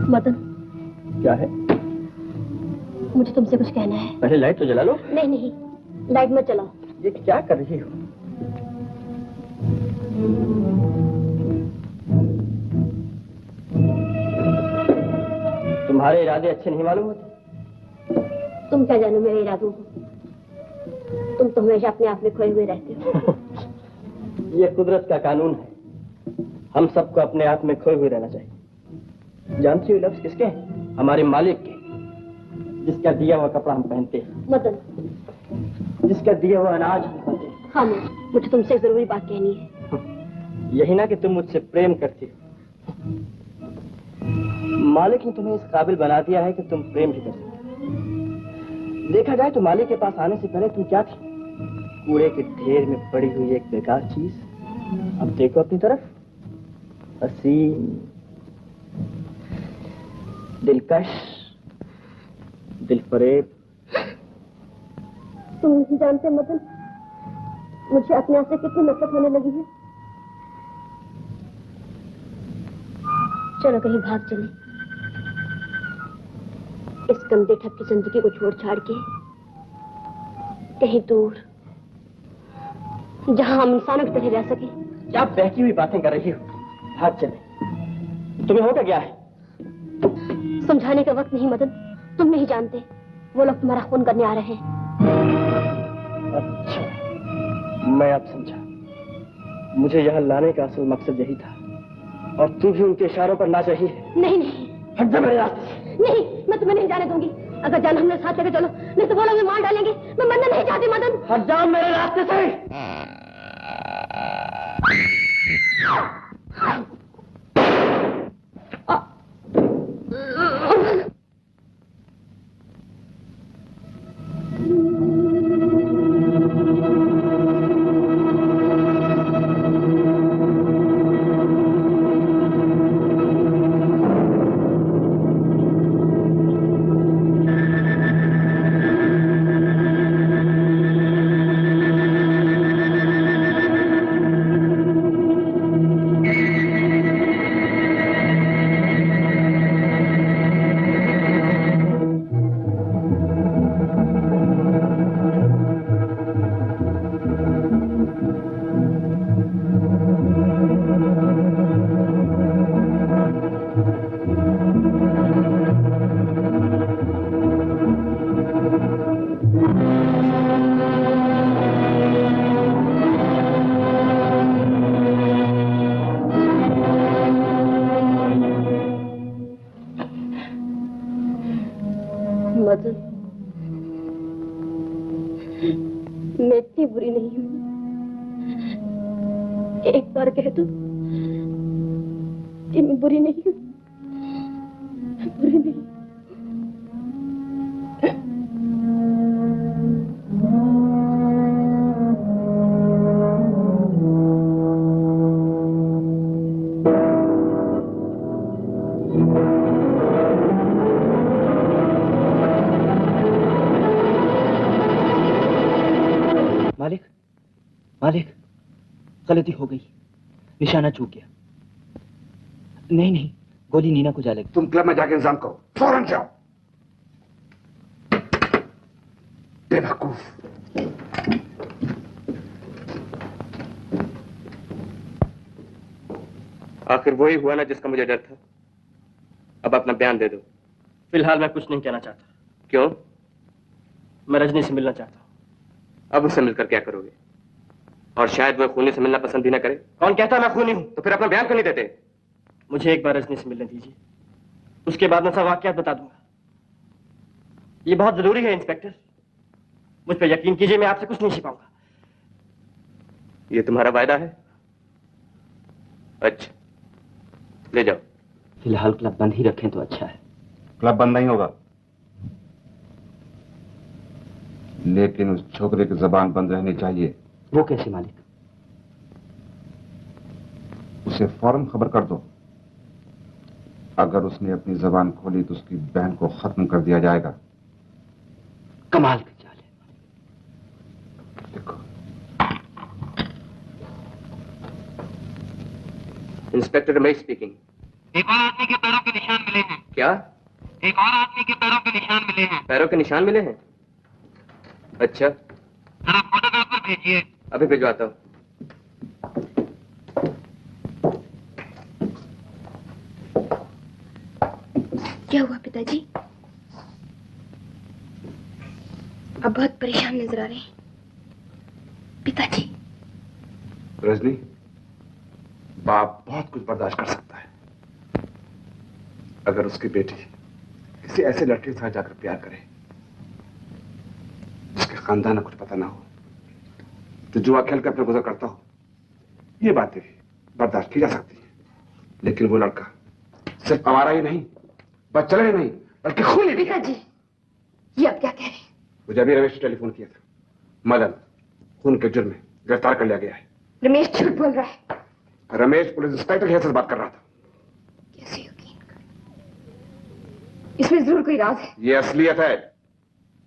मदन, क्या है? मुझे तुमसे कुछ कहना है। पहले लाइट तो जला लो। नहीं नहीं, लाइट मत जलाओ। ये क्या कर रही हो? तुम्हारे इरादे अच्छे नहीं मालूम होते? तुम क्या जानो मेरे इरादों को? तुम तो हमेशा अपने आप में खोए हुए रहते हो। ये कुदरत का कानून है, हम सबको अपने आप में खोए हुए रहना चाहिए। जानती हो लफ्ज किसके हैं? हमारे मालिक के, जिसका दिया हुआ कपड़ा हम पहनते हैं। मदन, जिसका दिया हुआ अनाज हम खाते हैं। हाँ मुझे तुमसे एक जरूरी बात कहनी है। यही ना कि तुम मुझसे प्रेम करती हो। मालिक ने तुम्हें इस काबिल बना दिया है कि तुम प्रेम भी कर सकते। देखा जाए तो मालिक के पास आने से पहले तुम क्या थी? कूड़े के ढेर में पड़ी हुई एक बेकार चीज। अब देखो अपनी तरफ, हसीन, दिलकश, दिलफरेब। तुम नहीं जानते मदन, मुझे अपने आप से कितनी नफरत होने लगी है। चलो कहीं भाग चले, इस गंदे ठग की जिंदगी को छोड़ छाड़ के कहीं दूर, जहां हम इंसानों की तरह रह सके। क्या बहकी हुई बातें कर रही हो? भाग चले। तुम्हें होगा क्या है? समझाने का वक्त नहीं मदन, तुम नहीं जानते, वो लोग तुम्हारा खून करने आ रहे हैं। अच्छा, मैं अब समझा। मुझे यहाँ लाने का असल मकसद यही था, और तू भी उनके इशारों पर नाच रही है। नहीं नहीं, हट जा मेरे रास्ते से। नहीं, मैं तुम्हें नहीं जाने दूंगी। अगर जाना हमने साथ लेकर चलो, नहीं तो वो लोग मार डालेंगे। मैं मरना नहीं चाहती मदन। हट जाओ मेरे रास्ते से। मदन, मैं इतनी बुरी नहीं हूँ। एक बार कह दो कि मैं बुरी नहीं हूँ। बुरी नहीं। मालिक, मालिक, गलती हो गई, निशाना चूक गया। नहीं नहीं, गोली नीना को जा लगी। तुम क्लब में जाके इंतजाम करो, फौरन जाओ। बेवकूफ। आखिर वही हुआ ना जिसका मुझे डर था। अब अपना बयान दे दो। फिलहाल मैं कुछ नहीं कहना चाहता। क्यों? मैं रजनी से मिलना चाहता हूँ। अब उससे मिलकर क्या करोगे? और शायद वह खूनी से मिलना पसंद भी ना करे। कौन कहता मैं खूनी हूँ? तो फिर अपना बयान क्यों नहीं देते? मुझे एक बार रजनी से मिलने दीजिए, उसके बाद मैं सब वाकयात बता दूंगा। ये बहुत जरूरी है इंस्पेक्टर, मुझ पर यकीन कीजिए, मैं आपसे कुछ नहीं छिपाऊंगा। ये तुम्हारा वायदा है? अच्छा, ले जाओ। फिलहाल क्लब बंद ही रखें तो अच्छा है। क्लब बंद नहीं होगा। लेकिन उस छोकरे की जबान बंद रहनी चाहिए। वो कैसे मालिक? उसे फौरन खबर कर दो। अगर उसने अपनी जबान खोली तो उसकी बहन को खत्म कर दिया जाएगा। कमाल की चाल है। देखो, इंस्पेक्टर रमेश स्पीकिंग। एक और आदमी के पैरों के निशान मिले हैं। क्या? एक और आदमी के पैरों के निशान मिले हैं। पैरों के निशान मिले हैं? अच्छा, जरा फोटोग्राफर भेजिए। अभी भिजवाता हूँ। क्या हुआ पिताजी? अब बहुत परेशान नजर आ रहे हैं पिताजी। रजनी, बाप बहुत कुछ बर्दाश्त कर सकता है। अगर उसकी बेटी किसी ऐसे लड़के के साथ जाकर प्यार करे जिसके खानदान में कुछ पता ना हो, तो जुआ खेल कर अपने गुजर करता हो, ये बातें बर्दाश्त की जा सकती है। लेकिन वो लड़का सिर्फ हमारा ही नहीं, बच्चा ही नहीं, बल्कि खूनी भी है। पिताजी, ये आप क्या कह रहे हैं? मुझे अभी रमेश ने टेलीफोन किया था। मदन खून के जुर्म में गिरफ्तार कर लिया गया है। रमेश झूठ बोल रहा है। रमेश पुलिस इंस्पेक्टर की हैसियत से बात कर रहा था। कैसे यकीन कर? इसमें जरूर कोई राज है। ये असलियत है।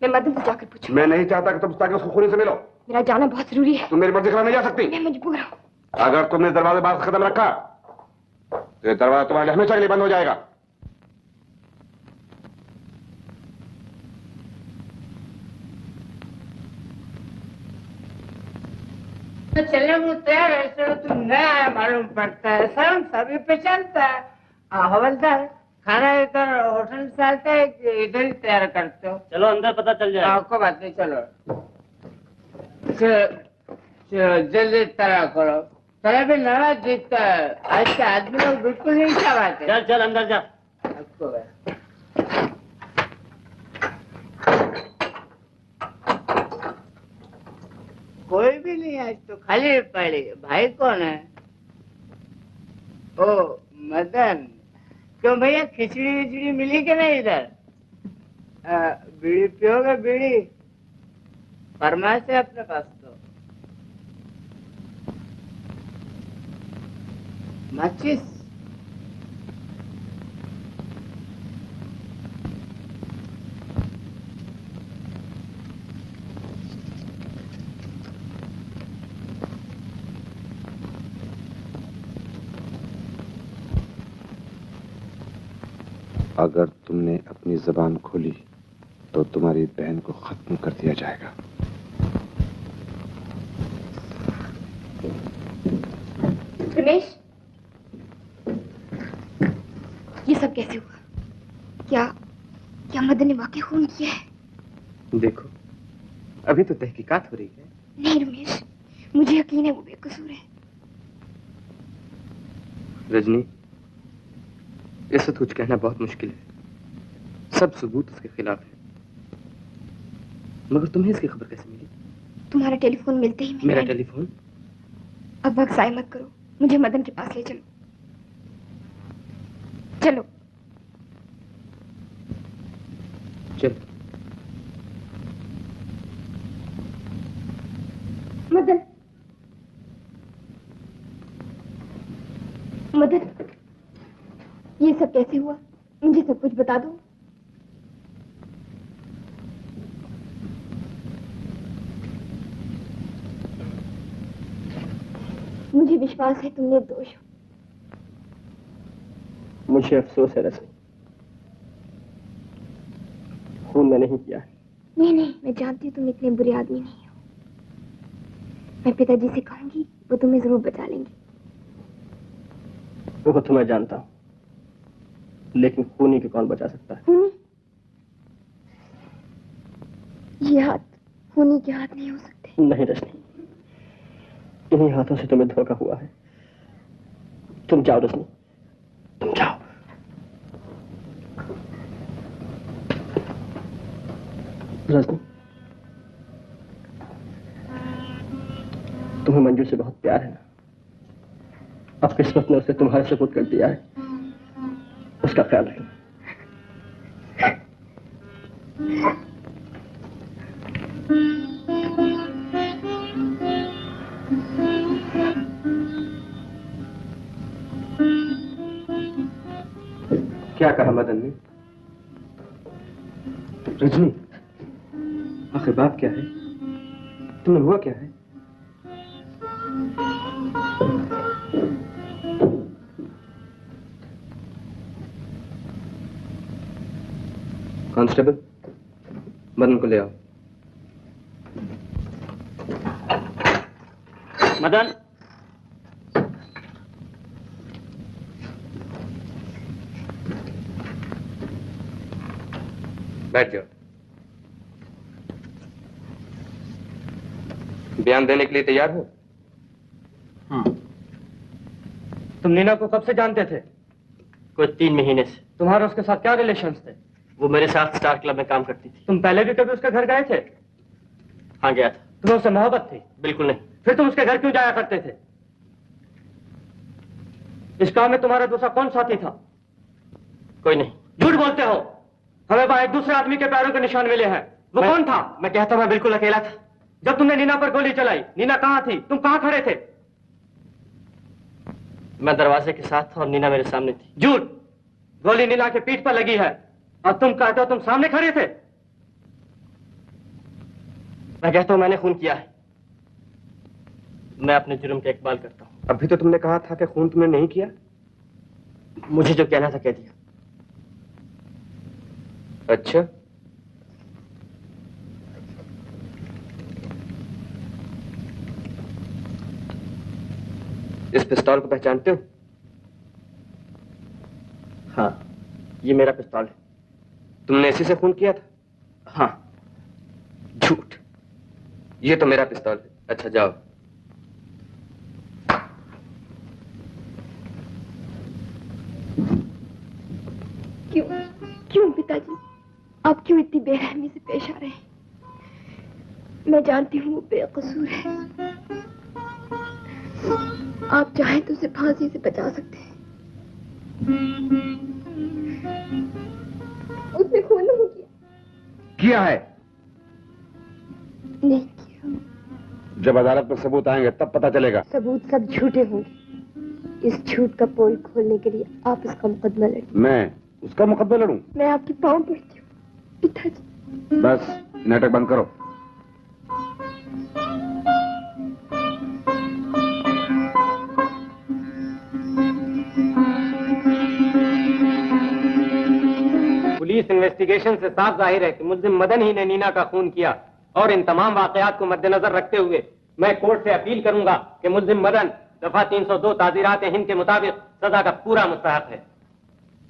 मैं मदन से जाकर पूछूं। मैं नहीं चाहता कि तुम ताकि उसको खूनी से मिलो। मेरा जाना बहुत जरूरी है। तुम मेरी मर्जी खिलाफ नहीं जा सकती। मैं मजबूर हूँ। अगर तुमने इस दरवाजे बाहर कदम रखा तो ये दरवाजा तुम्हारे लिए हमेशा के लिए बंद हो जाएगा। तो चलने को तैयार है, चलो तुम नया मालूम पड़ता है, शर्म सभी पे चलता है। हवलदार, खाना इधर होटल से आता है कि इधर ही तैयार करते हो? चलो अंदर पता चल जाए। कोई बात नहीं, चलो जल्दी तरह करो। तरह भी नया जीतता है। आज के आदमी लोग बिल्कुल नहीं चाहते। चल चल अंदर जा। कोई भी नहीं, आज तो खाली पड़ी। भाई कौन है? ओ मदन। क्यों भैया, खिचड़ी विचड़ी मिली कि नहीं इधर? बीड़ी पियोगे? बीड़ी फरमाइश है अपने पास तो। माचिस? अगर तुमने अपनी जबान खोली तो तुम्हारी बहन को खत्म कर दिया जाएगा। रमेश, ये सब कैसे हुआ? क्या मदन ने वाकई खून किया है? देखो, अभी तो तहकीकात हो रही है। नहीं रमेश, मुझे यकीन है वो बेकसूर है। रजनी, इस वक्त कुछ कहना बहुत मुश्किल है। सब सबूत उसके खिलाफ है। मगर तुम्हें इसकी खबर कैसे मिली? तुम्हारा टेलीफोन मिलते ही मेरा टेलीफोन? अब वक्त जाया मत करो, मुझे मदन के पास ले चलो। चलो चल। मदन, मदन, ये सब कैसे हुआ? मुझे सब कुछ बता दो। मुझे विश्वास है तुम निर्दोष हो। मुझे अफसोस है रजनी, खून मैंने नहीं किया है। नहीं, मैं जानती हूँ तुम इतने बुरे आदमी नहीं हो। मैं पिताजी से कहूंगी, वो तुम्हें जरूर बचा लेंगे। वो तो मैं जानता हूँ, लेकिन खूनी को कौन बचा सकता है? खूनी? ये हाथ खूनी के हाथ नहीं हो सकते। नहीं रजनी, इन्हीं हाथों से तुम्हें धोखा हुआ है। तुम जाओ रजनी, तुम जाओ। रजनी, तुम्हें मंजू से बहुत प्यार है ना? अब किस्मत ने उसे तुम्हारे सुपुर्द कर दिया है, उसका ख्याल रखना। क्या कहा मदन ने? रजनी, आखिर बात क्या है? तुम्हें हुआ क्या है? कांस्टेबल, मदन को ले आओ। मदन, बैठ जाओ। बयान देने के लिए तैयार हो? हाँ। तुम नीना को कब से जानते थे? कोई 3 महीने से। तुम्हारा उसके साथ क्या रिलेशंस थे? वो मेरे साथ स्टार क्लब में काम करती थी। तुम पहले भी कभी उसके घर गए थे? हाँ, गया था। तुम्हें उससे मोहब्बत थी? बिल्कुल नहीं। फिर तुम उसके घर क्यों जाया करते थे? इस काम में तुम्हारा दूसरा कौन साथी था? कोई नहीं। झूठ बोलते हो। हमें वहां एक दूसरे आदमी के पैरों के निशान मिले हैं। वो कौन था? मैं कहता हूं मैं बिल्कुल अकेला था। जब तुमने नीना पर गोली चलाई, नीना कहां थी? तुम कहां खड़े थे? मैं दरवाजे के साथ था और नीना मेरे सामने थी। झूठ। गोली नीना के पीठ पर लगी है और तुम कहते हो तुम सामने खड़े थे। मैं कहता हूं मैंने खून किया है। मैं अपने जुर्म का इकबाल करता हूं। अभी तो तुमने कहा था कि खून तुमने नहीं किया। मुझे जो कहना था कह दिया। अच्छा, इस पिस्तौल को पहचानते हो? हाँ, ये मेरा पिस्तौल है। तुमने इसी से खून किया था? हाँ। झूठ। ये तो मेरा पिस्तौल है। अच्छा, जाओ। क्यों पिताजी, आप क्यों इतनी बेरहमी से पेश आ रहे हैं? मैं जानती हूँ वो बेकसूर है। आप चाहें तो उसे फांसी से बचा सकते हैं। उसने खून नहीं किया है। नहीं किया। जब अदालत में सबूत आएंगे तब पता चलेगा। सबूत सब झूठे होंगे। इस झूठ का पोल खोलने के लिए आप इसका मुकदमा लड़ें। मैं उसका मुकदमा लड़ूं? मैं आपके पाँव पड़ती हूँ पिताजी। बस नाटक बंद करो। पुलिस इन्वेस्टिगेशन से साफ जाहिर है कि मुल्जिम मदन ही ने नीना का खून किया और इन तमाम वाकयात को मद्देनजर रखते हुए मैं कोर्ट से अपील करूंगा कि मुल्जिम मदन दफा 302 ताज़ीरात हिंद के मुताबिक सजा का पूरा मुस्तहक है।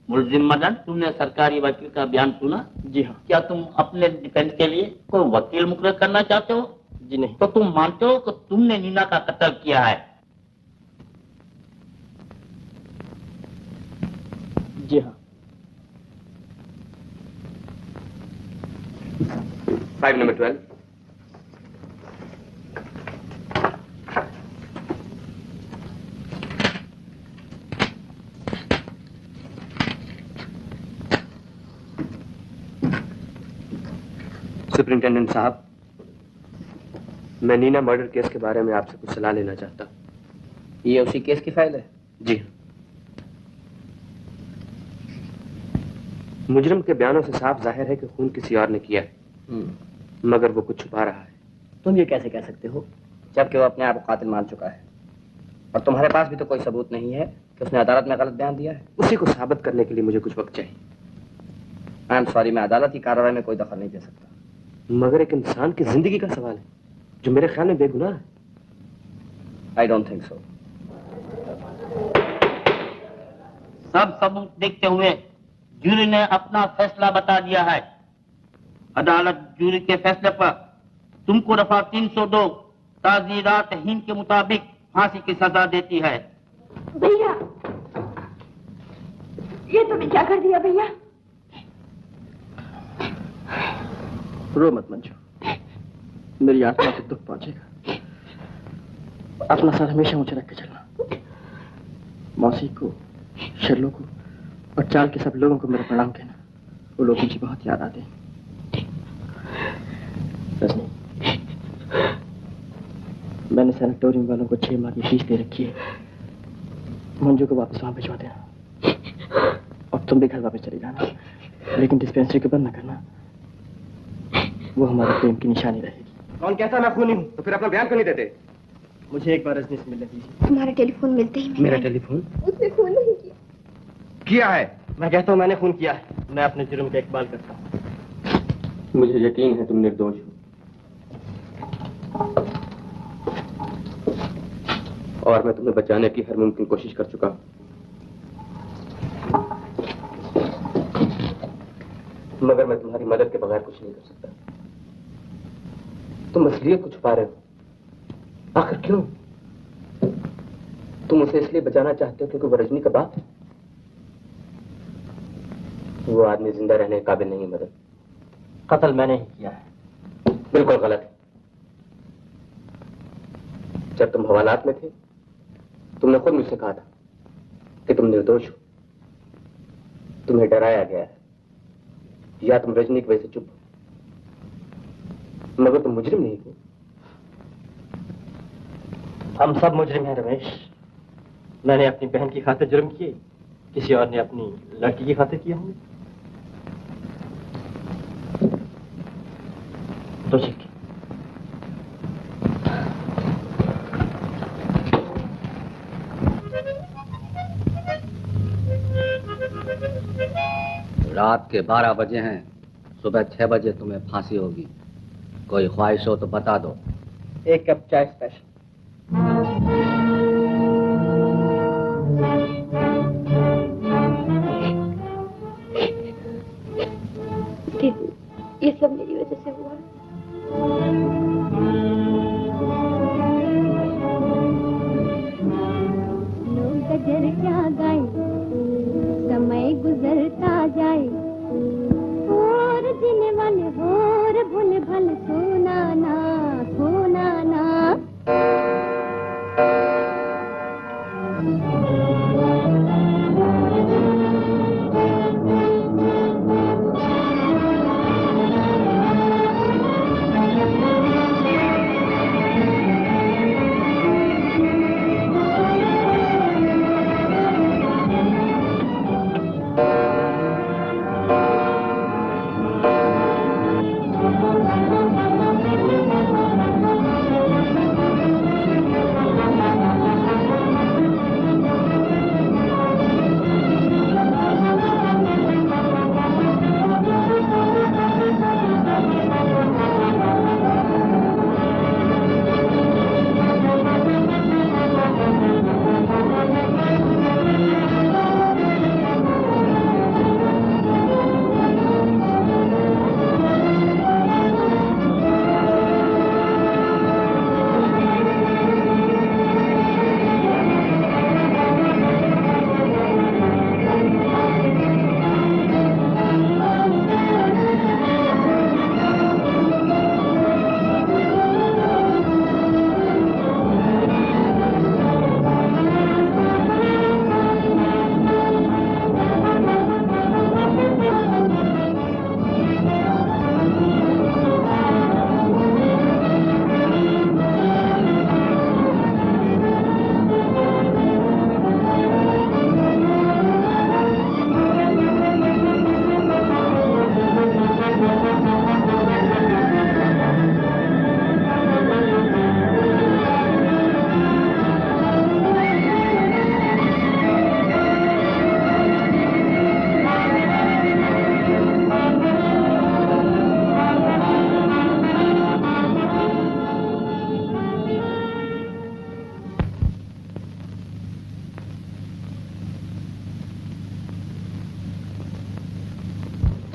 मुल्जिम मदन, तुमने सरकारी वकील का बयान सुना? जी हाँ। क्या तुम अपने डिफेंस के लिए कोई वकील मुकर्रर करना चाहते हो? जी नहीं। तो तुम मानते हो कि तुमने नीना का कत्ल किया है? जी हाँ। 5 नंबर 12। सुपरिंटेंडेंट साहब, मैं नीना मर्डर केस के बारे में आपसे कुछ सलाह लेना चाहता हूँ। ये उसी केस की फाइल है? जी। मुजरिम के बयानों से साफ जाहिर है कि खून किसी और ने किया है, मगर वो कुछ छुपा रहा है। तुम ये कैसे कह सकते हो जबकि वो अपने आप को कातिल मान चुका है और तुम्हारे पास भी तो कोई सबूत नहीं है कि उसने अदालत में गलत बयान दिया है? उसी को साबित करने के लिए मुझे कुछ वक्त चाहिए। आई एम सॉरी, मैं अदालत की कार्रवाई में कोई दखल नहीं दे सकता। मगर एक इंसान की जिंदगी का सवाल है जो मेरे ख्याल में बेगुनाह है। I don't think so. सब सबूत देखते हुए जूरी ने अपना फैसला बता दिया है। अदालत जूरी के फैसले पर तुमको दफा 302 ताज़ीरात हिंद के मुताबिक फांसी की सजा देती है। भैया, ये तुमने क्या कर दिया भैया? रो मत मंजू, मेरी आत्मा को दुख पहुंचेगा। अपना सर हमेशा ऊंचे रख के चलना। मौसी को, शर्लो को और चाल के सब लोगों को मेरा प्रणाम कहना। वो लोग मुझे बहुत याद आते हैं। रजनी, मैंने सैनिटोरियम वालों को 6 माह की फीस दे रखी है। मंजू को वापस वहां भिजवा देना और अब तुम भी घर वापस चले जाना, लेकिन डिस्पेंसरी को बंद न करना, वो हमारे प्रेम की निशानी रहेगी। कौन कहता मैं खूनी हूँ? तो फिर अपना बयान क्यों नहीं देते? मुझे एक बार रजनी से मिलने दीजिए। तुम्हारा टेलीफोन मिलते ही मेरा टेलीफोन? उसने फोन नहीं किया। किया है। मैं कहता हूँ मैंने खून किया है। मैं अपने जुर्म का इकबाल करता हूँ। मुझे यकीन है तुम निर्दोष हो, और मैं तुम्हें बचाने की हर मुमकिन कोशिश कर चुका हूं। मगर मैं तुम्हारी मदद के बगैर कुछ नहीं कर सकता। तुम असलियत को छुपा रहे हो। आखिर क्यों? तुम उसे इसलिए बचाना चाहते हो क्योंकि वो रजनी का बाप है? वो आदमी जिंदा रहने के काबिल नहीं है मदन। कत्ल मैंने ही किया है। बिल्कुल गलत है। जब तुम हवालात में थे तुमने खुद मुझसे कहा था कि तुम निर्दोष हो, तुम्हें डराया गया है, या तुम रजनी की वजह से चुप हो, मगर तुम मुजरिम नहीं हो। हम सब मुजरिम हैं रमेश। मैंने अपनी बहन की खातिर जुर्म किए, किसी और ने अपनी लड़की की खातिर किया होंगे। तो ठीक है। रात के 12 बजे हैं, सुबह 6 बजे तुम्हें फांसी होगी। कोई ख्वाहिश हो तो बता दो। एक कप चाय स्पेशल। दीदी, ये सब मेरी वजह से हुआ। लोग गजर क्या गाए, समय गुजरता जाए, और जीने वाले और भूल भल सोना ना, सोना ना।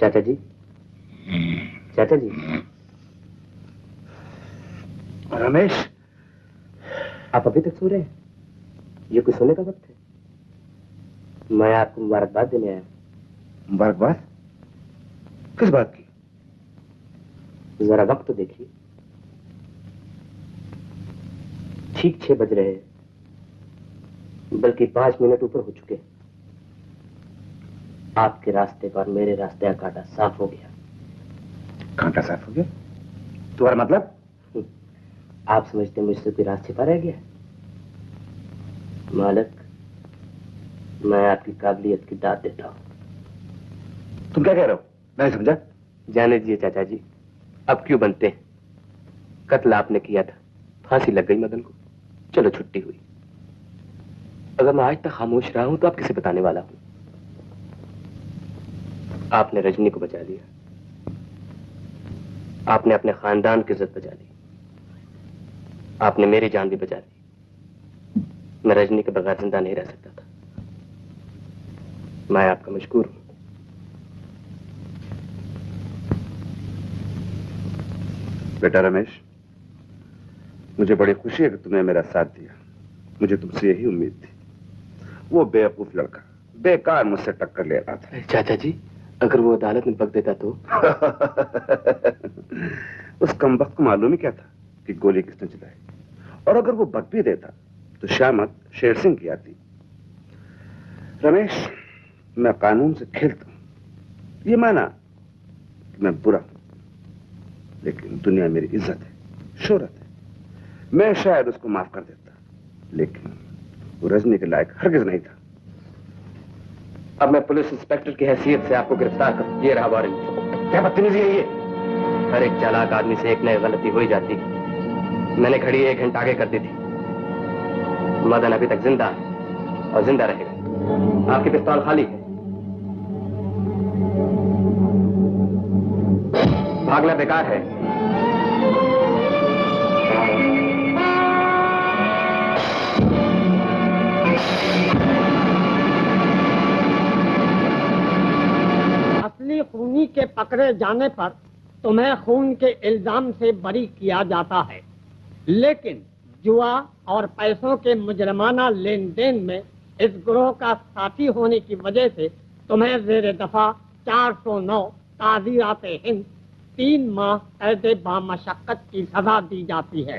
चाचा जी, चाचा जी। रमेश, आप अभी तक सो रहे हैं? ये कुछ सोने का वक्त है। मैं आपको मुबारकबाद देने आया। मुबारकबाद? किस बात की? जरा वक्त तो देखिए, ठीक 6 बज रहे हैं, बल्कि 5 मिनट ऊपर हो चुके हैं। आपके रास्ते पर मेरे रास्ते का कांटा साफ हो गया। कांटा साफ हो गया? तुम्हारा मतलब? आप समझते मुझसे कोई राज छिपा रह गया? मालिक, मैं आपकी काबिलियत की दाद देता हूं। तुम क्या कह रहे हो? मैंने समझा। जाने दीजिए चाचा जी, अब क्यों बनते हैं? कत्ल आपने किया था, फांसी लग गई मदन को, चलो छुट्टी हुई। अगर मैं आज तक खामोश रहा हूं तो आप किसे बताने वाला हूं? आपने रजनी को बचा लिया, आपने अपने खानदान की इज्जत बचा ली, आपने मेरी जान भी बचा ली। मैं रजनी के बगैर जिंदा नहीं रह सकता था। मैं आपका मशकूर हूं। बेटा रमेश, मुझे बड़ी खुशी है कि तुमने मेरा साथ दिया। मुझे तुमसे यही उम्मीद थी। वो बेवकूफ लड़का बेकार मुझसे टक्कर ले रहा था। चाचा जी, अगर वो अदालत में बक देता तो? उस कमबख्त को मालूम ही क्या था कि गोली किसने चलाई, और अगर वो बक भी देता तो शामत शेर सिंह की आती। रमेश, मैं कानून से खेलता हूं, ये माना कि मैं बुरा हूं, लेकिन दुनिया मेरी इज्जत है, शोहरत है। मैं शायद उसको माफ कर देता, लेकिन वो रजनी के लायक हरगिज नहीं था। अब मैं पुलिस इंस्पेक्टर की हैसियत से आपको गिरफ्तार कर, ये रहा वारंट। क्या बदतमीजी है ये? हर एक चालाक आदमी से एक नई गलती हो ही जाती। मैंने घड़ी 1 घंटा आगे कर दी थी। मदन अभी तक जिंदा है और जिंदा रहेगा। आपकी पिस्तौल खाली है, भागना बेकार है। असली खूनी के पकड़े जाने पर तुम्हें खून के इल्जाम से बरी किया जाता है, लेकिन जुआ और पैसों के मुजरमाना लेन देन में इस गिरोह का साथी होने की वजह से तुम्हें ज़ेर दफा 409 ताज़ीरात हिंद 3 माह कैद बामशक्कत की सजा दी जाती है।